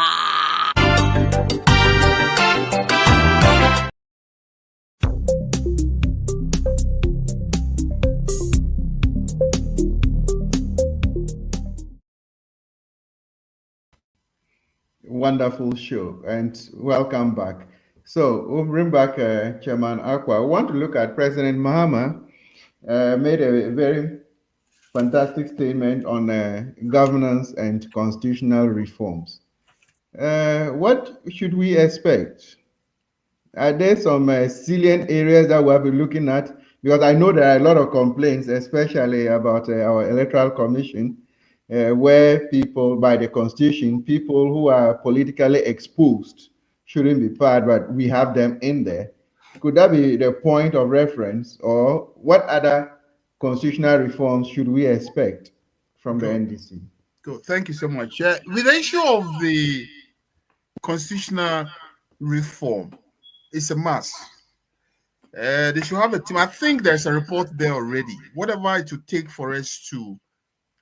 Wonderful show, and welcome back. So we'll bring back Chairman Aqua. We want to look at President Mahama made a very fantastic statement on governance and constitutional reforms. What should we expect? Are there some salient areas that we'll be looking at because I know there are a lot of complaints, especially about our electoral commission, where people, by the constitution, people who are politically exposed shouldn't be part, but we have them in there. Could that be the point of reference, or what other constitutional reforms should we expect from the NDC? Good. Thank you so much. With the issue of the constitutional reform, it's a must. They should have a team. I think there's a report there already. Whatever it would take for us to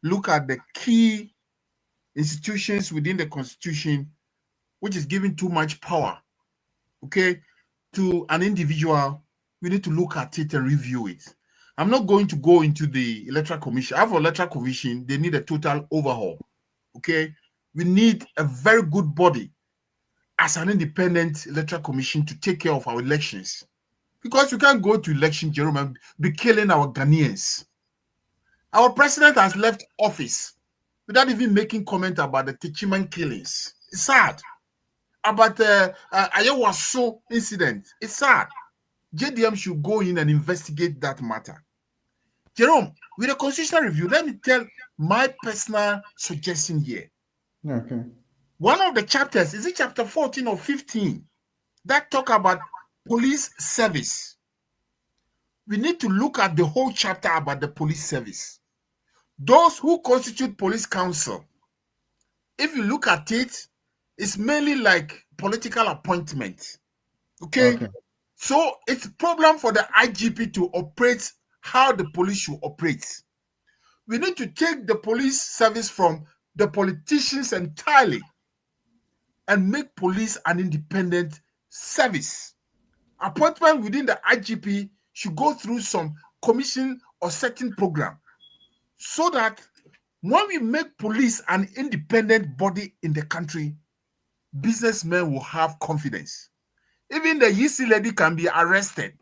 look at the key institutions within the constitution, which is giving too much power, okay, to an individual, we need to look at it and review it. I'm not going to go into the electoral commission. I have an electoral commission. They need a total overhaul, okay? We need a very good body as an independent electoral commission to take care of our elections. Because you can't go to election, Jerome, and be killing our Ghanaians. Our president has left office without even making comment about the Techiman killings. It's sad. About the Ayawaso incident. It's sad. JDM should go in and investigate that matter. Jerome, with a constitutional review, let me tell my personal suggestion here. Okay. One of the chapters, is it chapter 14 or 15, that talk about police service? We need to look at the whole chapter about the police service. Those who constitute police council, if you look at it, it's mainly like political appointment. Okay? So it's a problem for the IGP to operate how the police should operate. We need to take the police service from the politicians entirely and make police an independent service. Appointment within the IGP should go through some commission or certain program so that when we make police an independent body in the country, businessmen will have confidence. Even the Yisi lady can be arrested.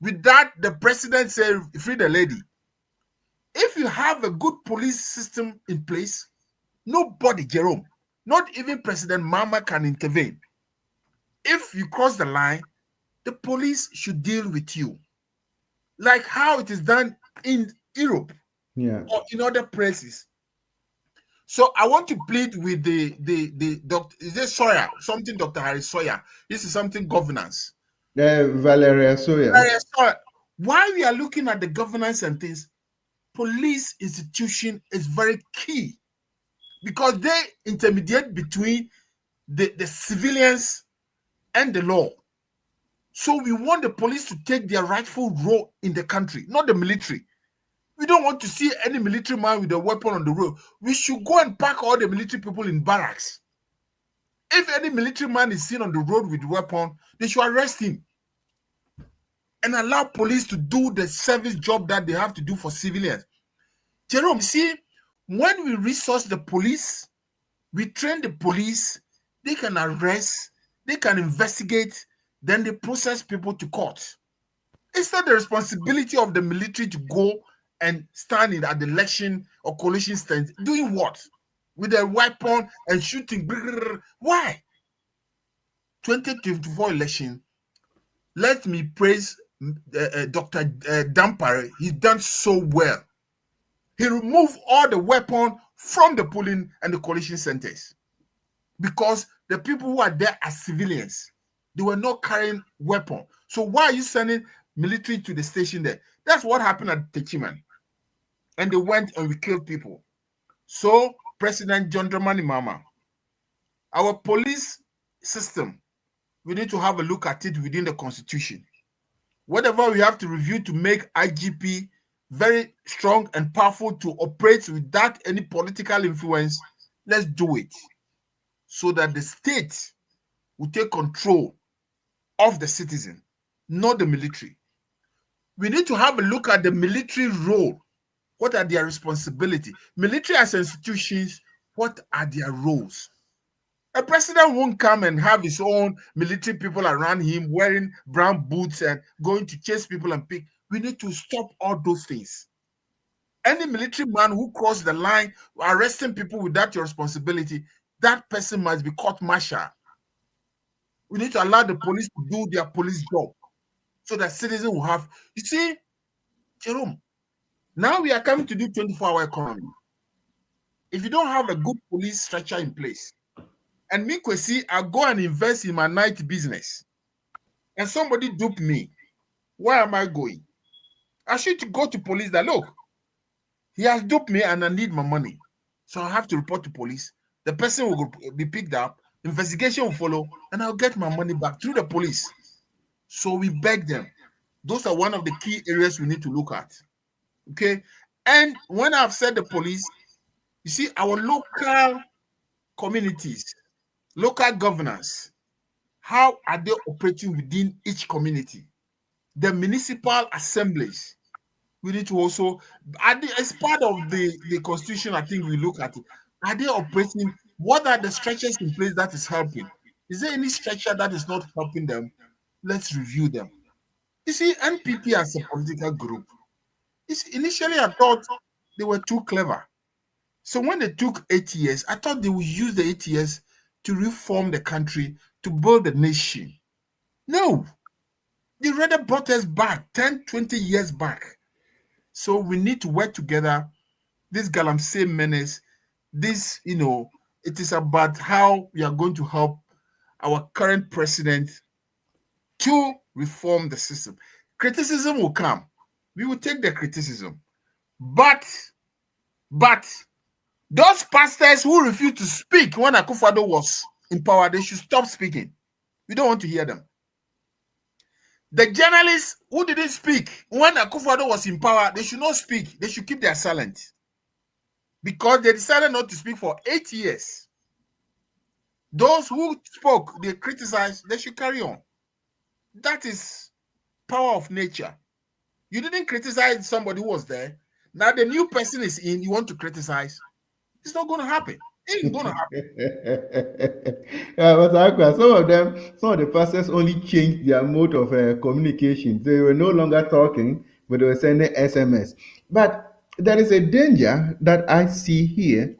With that, the president said, free the lady. If you have a good police system in place, nobody, Jerome, not even President Mahama can intervene. If you cross the line, the police should deal with you. Like how it is done in Europe or in other places. So I want to plead with the doctor, is it Sawyer? Something Dr. Harry Sawyer. This is something governance. Valeria Sawyer. While we are looking at the governance and things, police institution is very key because they intermediate between the civilians and the law. So we want the police to take their rightful role in the country, not the military. We don't want to see any military man with a weapon on the road. We should go and pack all the military people in barracks. If any military man is seen on the road with a weapon, they should arrest him and allow police to do the service job that they have to do for civilians. Jerome, see, when we resource the police, we train the police, they can arrest, they can investigate, then they process people to court. It's not the responsibility of the military to go and stand at the election or coalition stands. Doing what? With a weapon and shooting. Why? 2024 election, let me praise Dr. Dampare. He's done so well. He removed all the weapon from the polling and the coalition centers because the people who are there are civilians. They were not carrying weapon. So why are you sending military to the station there? That's what happened at Techiman. And they went and we killed people. So President John Dramani Mahama, our police system, we need to have a look at it within the constitution. Whatever we have to review to make IGP very strong and powerful to operate without any political influence, let's do it so that the state will take control of the citizen, not the military. We need to have a look at the military role. What are their responsibilities? Military as institutions, what are their roles? A president won't come and have his own military people around him wearing brown boots and going to chase people and pick. We need to stop all those things. Any military man who crosses the line, arresting people without your responsibility, that person must be court-martialed. We need to allow the police to do their police job so that citizens will have. You see, Jerome, now we are coming to do 24-hour economy. If you don't have a good police structure in place, and me, Kwesi, I go and invest in my night business, and somebody dupe me, where am I going? I should go to police that, look, he has duped me and I need my money. So I have to report to police. The person will be picked up, investigation will follow, and I'll get my money back through the police. So we beg them. Those are one of the key areas we need to look at. Okay? And when I've said the police, you see, our local communities, local governance, how are they operating within each community? The municipal assemblies, we need to also, as part of the constitution, I think we look at it. Are they operating? What are the structures in place that is helping? Is there any structure that is not helping them? Let's review them. You see, NPP as a political group, initially I thought they were too clever. So when they took 8 years, I thought they would use the 8 years to reform the country, to build the nation. No, they rather brought us back 10, 20 years back. So we need to work together. This Galamsey menace, this, it is about how we are going to help our current president to reform the system. Criticism will come. We will take the criticism. But those pastors who refused to speak when Akufo-Addo was in power, they should stop speaking. We don't want to hear them. The journalists who didn't speak when Akufo-Addo was in power, they should not speak. They should keep their silence. Because they decided not to speak for 8 years. Those who spoke, they criticized, they should carry on. That is power of nature. You didn't criticize somebody who was there. Now the new person is in, you want to criticize. It's not going to happen. It ain't going to happen. But some of the pastors only changed their mode of communication. They were no longer talking, but they were sending SMS. But there is a danger that I see here.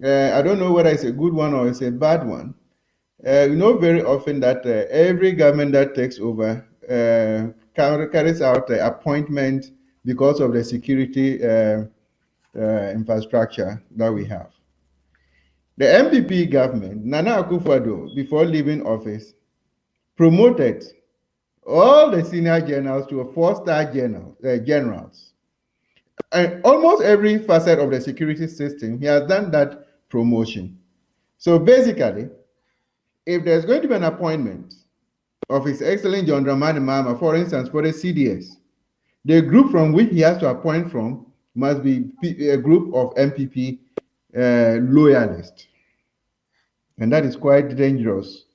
I don't know whether it's a good one or it's a bad one. Very often that every government that takes over carries out appointment because of the security infrastructure that we have. The MPP government, Nana Akufo-Addo, before leaving office, promoted all the senior generals to a 4-star generals. And almost every facet of the security system, he has done that promotion. So basically, if there's going to be an appointment of His Excellency John Dramani Mahama, for instance, for the CDS, the group from which he has to appoint from must be a group of MPP loyalists. And that is quite dangerous.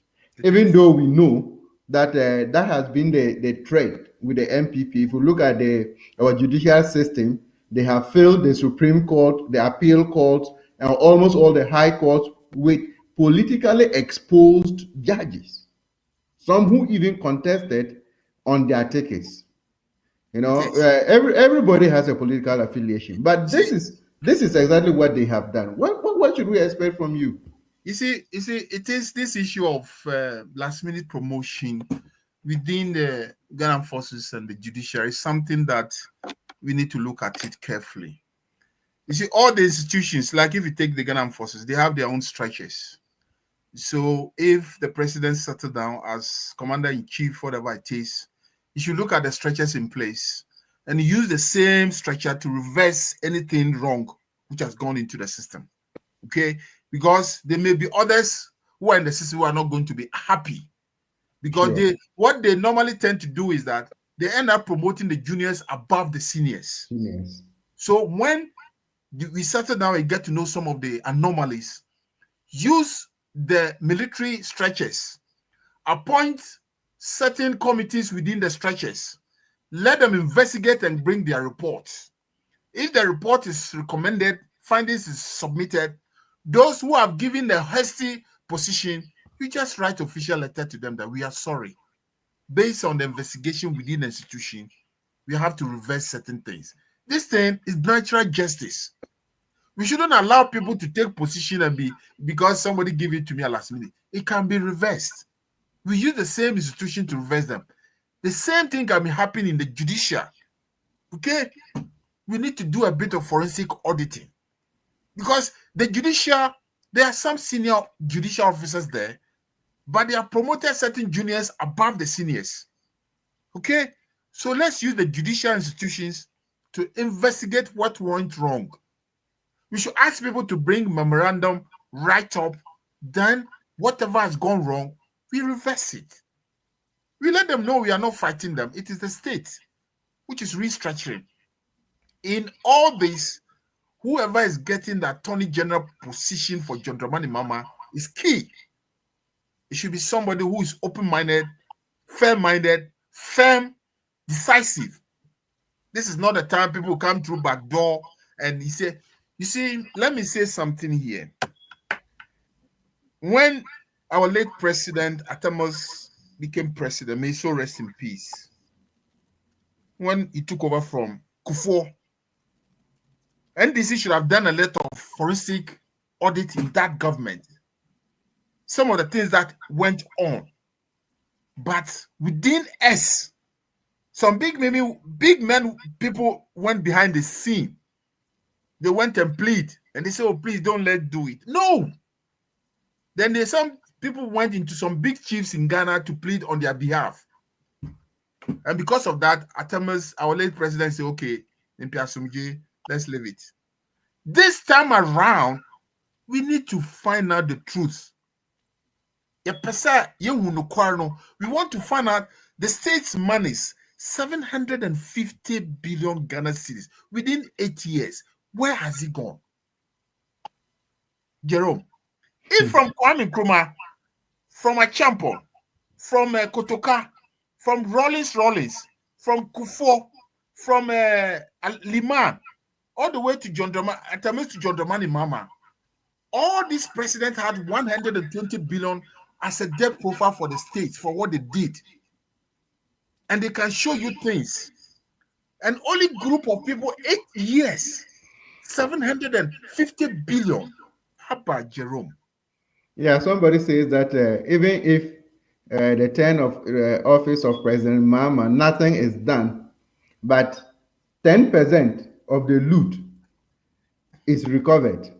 Even though we know that that has been the trend with the MPP. If you look at our judicial system, they have filled the Supreme Court, the appeal court, and almost all the high courts with politically exposed judges. Some who even contested on their tickets. Everybody has a political affiliation, but this is exactly what they have done. What should we expect from you? You see, it is this issue of last-minute promotion within the Ghana forces and the judiciary is something that we need to look at it carefully. You see, all the institutions, like if you take the Ghana forces, they have their own structures. So if the president settled down as commander-in-chief, whatever it is, you should look at the structures in place and use the same structure to reverse anything wrong which has gone into the system. Okay? Because there may be others who are in the system who are not going to be happy. Because Sure. What they normally tend to do is that they end up promoting the juniors above the seniors. Yes. So when we settle down and get to know some of the anomalies, use the military structures, appoint certain committees within the structures, let them investigate and bring their reports. If the report is recommended, findings is submitted, those who have given the hasty position, you just write official letter to them that we are sorry. Based on the investigation within the institution, we have to reverse certain things. This thing is natural justice. We shouldn't allow people to take position and because somebody gave it to me at last minute. It can be reversed. We use the same institution to reverse them. The same thing can be happening in the judicial. Okay, we need to do a bit of forensic auditing, because the judicial, there are some senior judicial officers there, but they have promoted certain juniors above the seniors. Okay, so let's use the judicial institutions to investigate what went wrong. We should ask people to bring memorandum right up, then whatever has gone wrong, we reverse it. We let them know we are not fighting them. It is the state which is restructuring. In all this, whoever is getting the attorney general position for John Dramani Mahama is key. It should be somebody who is open-minded, fair-minded, firm, decisive. This is not the time people come through back door and he say, you see, let me say something here. When our late president Atamos became president, may he so rest in peace, when he took over from Kufuor, NDC should have done a lot of forensic audit in that government. Some of the things that went on. But within us, some big men, people went behind the scene. They went and plead. And they said, oh, please don't let do it. No. Then some people went into some big chiefs in Ghana to plead on their behalf. And because of that, Atamas, our late president, said, okay, let's leave it. This time around, we need to find out the truth. We want to find out the state's monies, 750 billion Ghana cedis within 8 years. Where has it gone? Jerome, if from Kwame Nkrumah, from Achampon, from Kotoka, from Rollins, from Kufuor, from Liman, all the way to John Dramani Mahama, all these presidents had 120 billion as a debt profile for the states for what they did. And they can show you things. An only group of people, 8 years, 750 billion. How about Jerome? Yeah, somebody says that even if the term of office of President Mahama, nothing is done, but 10% of the loot is recovered,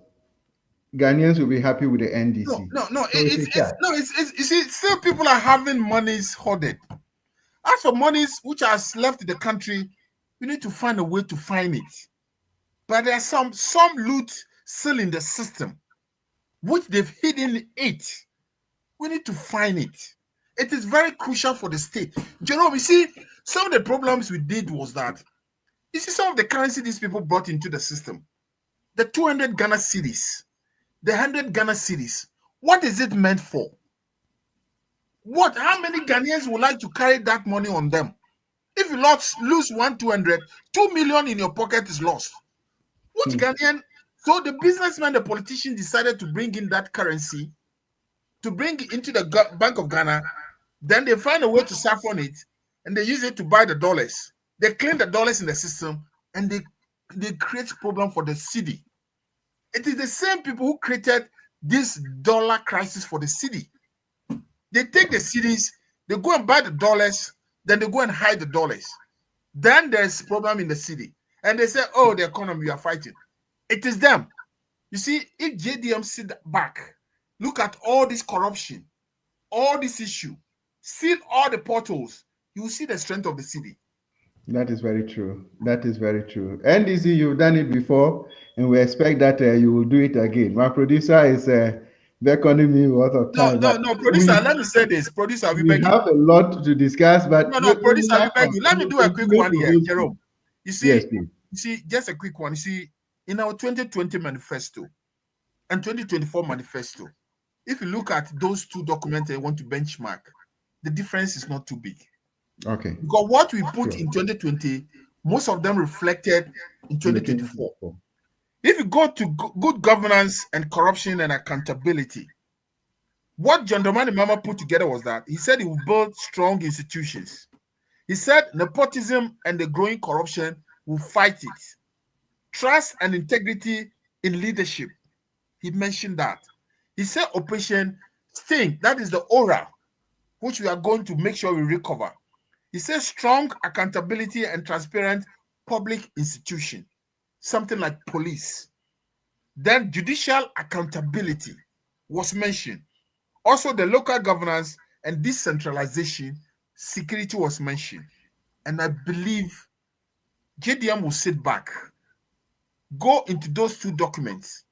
Ghanaians will be happy with the NDC. No. You see, still people are having monies hoarded. As for monies which has left the country, we need to find a way to find it. But there are some loot still in the system, which they've hidden it. We need to find it. It is very crucial for the state. Jerome, you see, some of the problems we did was that, you see, some of the currency these people brought into the system, the 200 Ghana cedis, the 100 Ghana cedis, what is it meant for? How many Ghanaians would like to carry that money on them? If you lose 200, 2 million in your pocket is lost. Which Ghanaian? So the businessman, the politician decided to bring in that currency, to bring it into the Bank of Ghana. Then they find a way to siphon it, and they use it to buy the dollars. They clean the dollars in the system, and they create problem for the city. It is the same people who created this dollar crisis for the city. They take the cedis, they go and buy the dollars, then they go and hide the dollars. Then there's a problem in the city. And they say, oh, the economy, we are fighting. It is them. You see, if JDM sit back, look at all this corruption, all this issue, seal all the portals, you will see the strength of the city. That is very true. That is very true. NDC, you've done it before, and we expect that you will do it again. My producer is beckoning me a lot of time. No, producer, let me say this. Producer, we have a lot to discuss, but producer, we beg you. Let me do a quick one here, Jerome. You see, yes, you see, just a quick one. You see, in our 2020 manifesto and 2024 manifesto, if you look at those two documents and want to benchmark, the difference is not too big. Okay. Because what we put in 2020, most of them reflected in 2024. If you go to good governance and corruption and accountability, what John Dramani Mahama put together was that he said he would build strong institutions. He said nepotism and the growing corruption will fight it. Trust and integrity in leadership. He mentioned that. He said Operation Sting, that is the aura, which we are going to make sure we recover. He says strong accountability and transparent public institution, something like police. Then judicial accountability was mentioned. Also, the local governance and decentralization, security was mentioned. And I believe JDM will sit back, go into those two documents,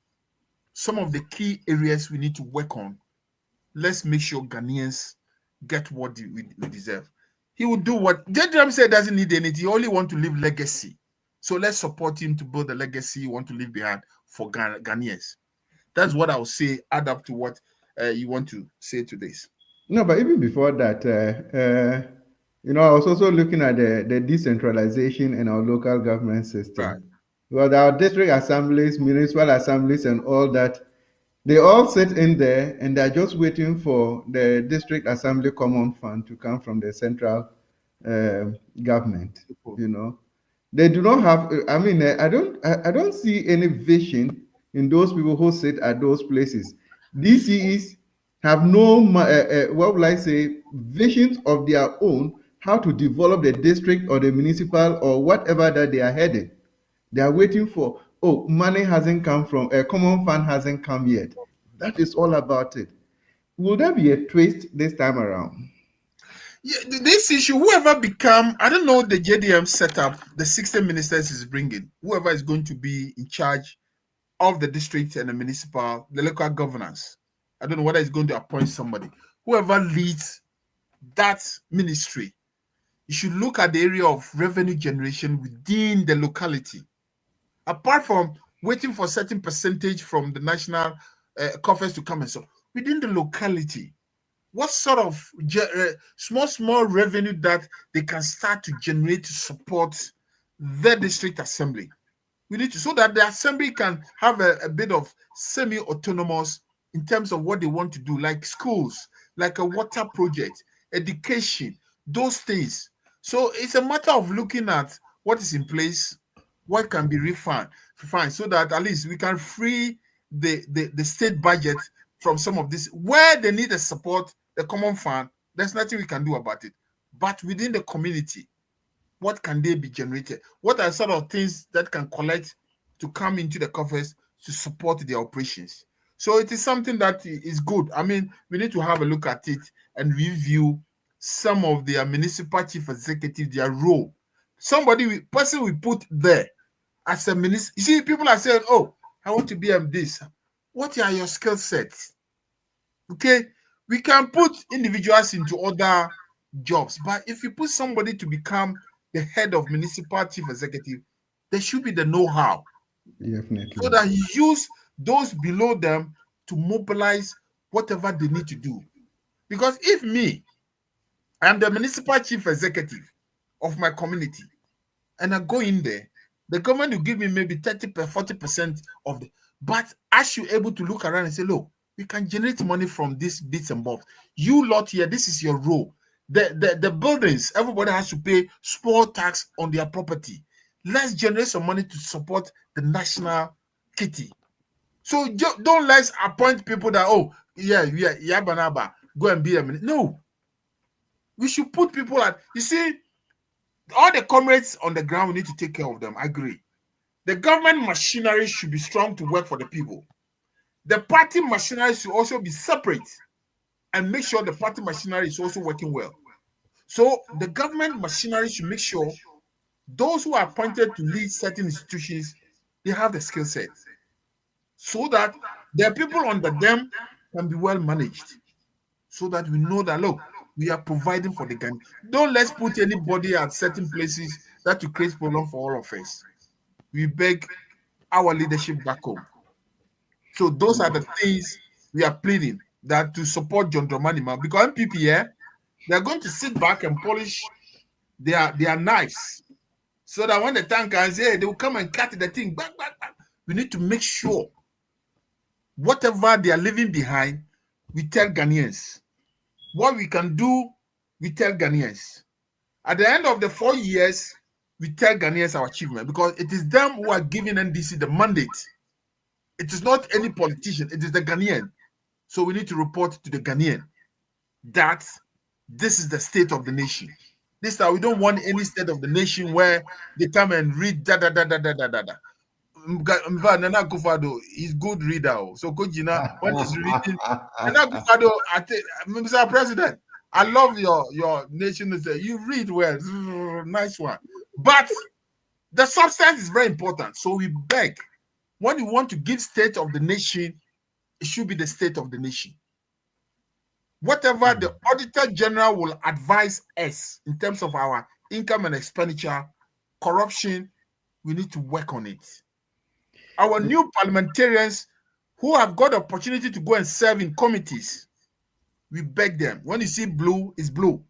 some of the key areas we need to work on. Let's make sure Ghanaians get what we deserve. He will do what JDM said doesn't need anything. He only want to leave legacy. So let's support him to build the legacy he want to leave behind for Ghanaians. That's what I will say, add up to what you want to say to this. No, but even before that, I was also looking at the decentralization in our local government system. Right. Well, our district assemblies, municipal assemblies, and all that, they all sit in there and they're just waiting for the district assembly common fund to come from the central government. They do not have. I mean, I don't see any vision in those people who sit at those places. DCEs have no, what will I say, visions of their own how to develop the district or the municipal or whatever that they are heading. They are waiting for, money hasn't come from, a common fund hasn't come yet. That is all about it. Will there be a twist this time around? Yeah, this issue, whoever become, I don't know the JDM setup, the 60 ministers is bringing, whoever is going to be in charge of the district and the municipal, the local governance. I don't know whether it's going to appoint somebody. Whoever leads that ministry, you should look at the area of revenue generation within the locality. Apart from waiting for a certain percentage from the national coffers to come and so, within the locality, what sort of small revenue that they can start to generate to support the district assembly? We need to, so that the assembly can have a bit of semi-autonomous in terms of what they want to do, like schools, like a water project, education, those things. So it's a matter of looking at what is in place, what can be refined, so that at least we can free the state budget from some of this. Where they need the support, the common fund, there's nothing we can do about it. But within the community, what can they be generated? What are sort of things that can collect to come into the coffers to support their operations? So it is something that is good. I mean, we need to have a look at it and review some of their municipal chief executive, their role. Person we put there as a minister. You see, people are saying, oh, I want to be this. What are your skill sets? Okay, we can put individuals into other jobs, but if you put somebody to become the head of municipal chief executive, there should be the know-how. Definitely. So that he use those below them to mobilize whatever they need to do. Because if me, I am the municipal chief executive of my community, and I go in there, the government will give me maybe 40% of the, but I should be able to look around and say, look, we can generate money from these bits and bobs. You lot here, this is your role. The buildings, everybody has to pay small tax on their property. Let's generate some money to support the national kitty. So don't let's appoint people that, Banaba, go and be a minister. No. We should put people at, you see, all the comrades on the ground, we need to take care of them. I agree. The government machinery should be strong to work for the people. The party machinery should also be separate and make sure the party machinery is also working well. So the government machinery should make sure those who are appointed to lead certain institutions, they have the skill set, so that their people under them can be well managed, so that we know that, look, we are providing for the Ghanaian. Don't let's put anybody at certain places that will create problem for all of us. We beg our leadership back home. So those are the things we are pleading, that to support John Dramani Mahama, because MPP, they're going to sit back and polish their knives, so that when the time comes, they will come and cut the thing back. We need to make sure whatever they are leaving behind, we tell Ghanaians. What we can do, we tell Ghanaians. At the end of the 4 years, we tell Ghanaians our achievement, because it is them who are giving NDC the mandate. It is not any politician, it is the Ghanaian. So we need to report to the Ghanaian that this is the state of the nation. This time we don't want any state of the nation where they come and read da da da da da da da da. Nana Akufo-Addo is good reader. So Kojina, when he's reading, Nana Akufo-Addo, Mr. President, I love your nation. You read well, nice one. But the substance is very important. So we beg, when you want to give state of the nation, it should be the state of the nation. Whatever the Auditor General will advise us in terms of our income and expenditure, corruption, we need to work on it. Our new parliamentarians who have got the opportunity to go and serve in committees, we beg them. When you see blue, it's blue.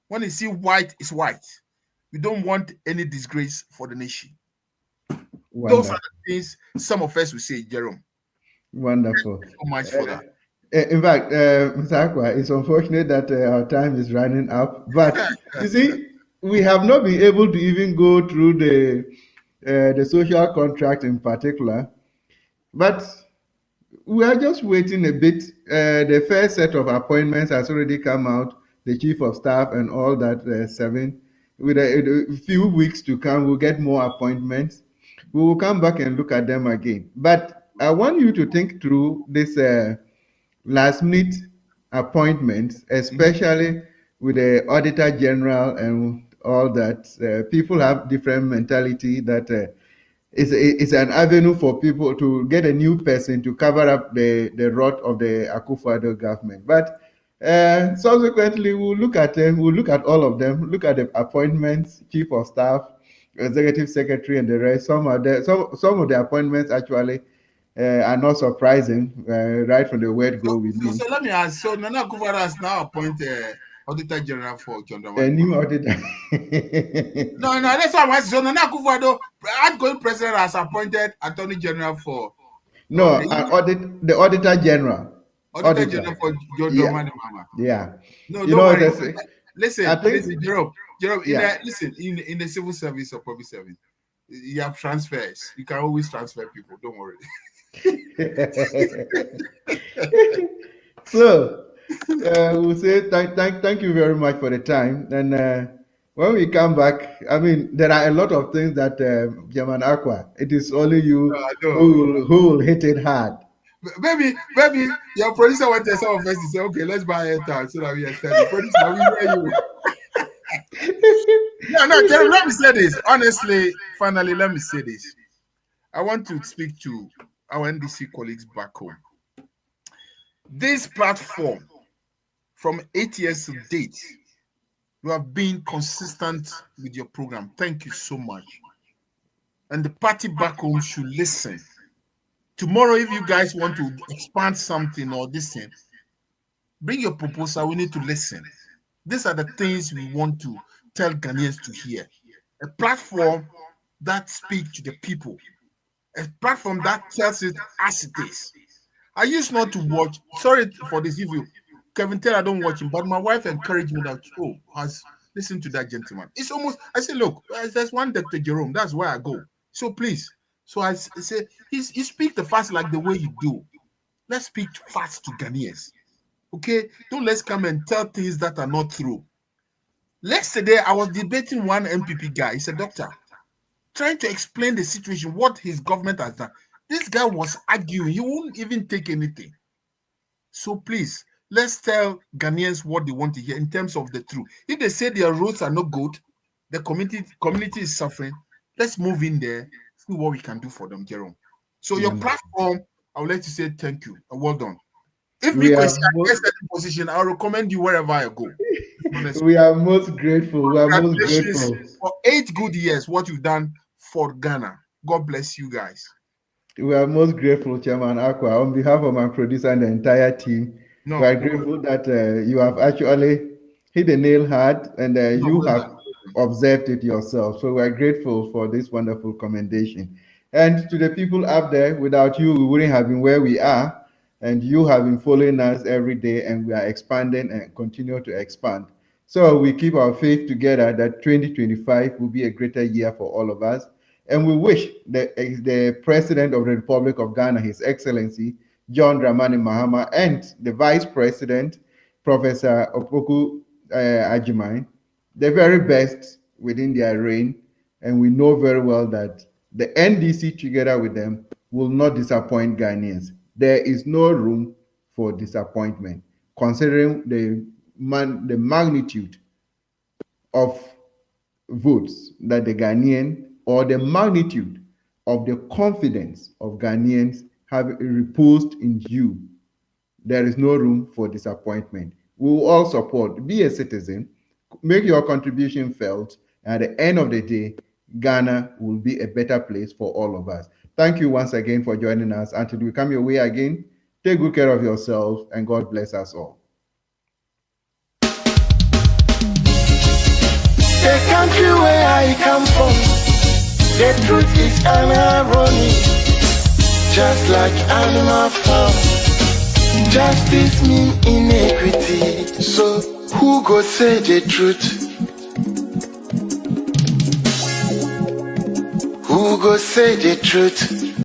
When you see white, it's white. We don't want any disgrace for the nation. Wonderful. Those are the things some of us will say, Jerome. Wonderful. Thank you so much for that. In fact, Mr. Akwa, it's unfortunate that our time is running up, but you see, we have not been able to even go through the social contract in particular, but we are just waiting a bit. The first set of appointments has already come out, the chief of staff and all that, 7. With a few weeks to come, we'll get more appointments. We will come back and look at them again. But I want you to think through this last minute appointments, especially with the Auditor General and all that. People have different mentality that it's an avenue for people to get a new person to cover up the rot of the Akufo-Addo government. But subsequently, we'll look at them, we'll look at all of them, look at the appointments, chief of staff, executive secretary, and the rest. Some of the appointments actually are not surprising, right from the word go with me. So let me ask. So Nana Akufo-Addo has now appointed Auditor General for John Dramani. A new auditor. No, that's what I'm asking. So Nana Akufo-Addo, outgoing president, has appointed Attorney General for. No, the Auditor General. Auditor General for John Dramani Mahama. Yeah. No, don't worry. Listen, Jerome. Listen, in the civil service or public service, you have transfers. You can always transfer people. Don't worry. So we'll say thank you very much for the time. And when we come back, I mean, there are a lot of things that German Aqua. It is only you who will hit it hard. Maybe your producer wanted some of us to say, okay, let's buy a time so that we are standing. Producer, we hear you. No, Jeremy, let me say this. Honestly, finally, let me say this. I want to speak to our NDC colleagues back home. This platform, from 8 years to date, you have been consistent with your program. Thank you so much. And the party back home should listen. Tomorrow, if you guys want to expand something or this thing, bring your proposal. We need to listen. These are the things we want to tell Ghanaians to hear. A platform that speaks to the people. A platform that tells it as it is. I used not to watch. Sorry for this if you Kevin Taylor don't watch him, but my wife encouraged me that has listened to that gentleman. It's almost I said, look, there's one Dr. Jerome, that's where I go. So please. So I say you speak the fast like the way you do. Let's speak fast to Ghanaians. Okay? Don't let's come and tell things that are not true. Yesterday, I was debating one MPP guy. He's a doctor, trying to explain the situation, what his government has done. This guy was arguing. He wouldn't even take anything. So please, let's tell Ghanaians what they want to hear in terms of the truth. If they say their roads are not good, the community is suffering, let's move in there, see what we can do for them, Jerome. So your platform, I would like to say thank you and well done. If we question a position, I'll recommend you wherever I go. We are most grateful. We are most grateful. For 8 good years, what you've done for Ghana. God bless you guys. We are most grateful, Chairman Aqua. On behalf of my producer and the entire team, we are grateful that you have actually hit the nail hard and you have observed it yourself. So we are grateful for this wonderful commendation. And to the people out there, without you, we wouldn't have been where we are. And you have been following us every day, and we are expanding and continue to expand. So we keep our faith together that 2025 will be a greater year for all of us. And we wish the President of the Republic of Ghana, His Excellency, John Dramani Mahama, and the Vice President, Professor Opoku Agyeman, the very best within their reign, and we know very well that the NDC together with them will not disappoint Ghanaians. There is no room for disappointment, considering the magnitude of votes that the Ghanaian, or the magnitude of the confidence of Ghanaians have reposed in you. There is no room for disappointment. We will all support. Be a citizen, make your contribution felt, and at the end of the day, Ghana will be a better place for all of us. Thank you once again for joining us. Until we come your way again, take good care of yourself, and God bless us all. The country where I come from, the truth is an irony. Just like animal farm, justice mean inequity. So who go say the truth? Who go say the truth?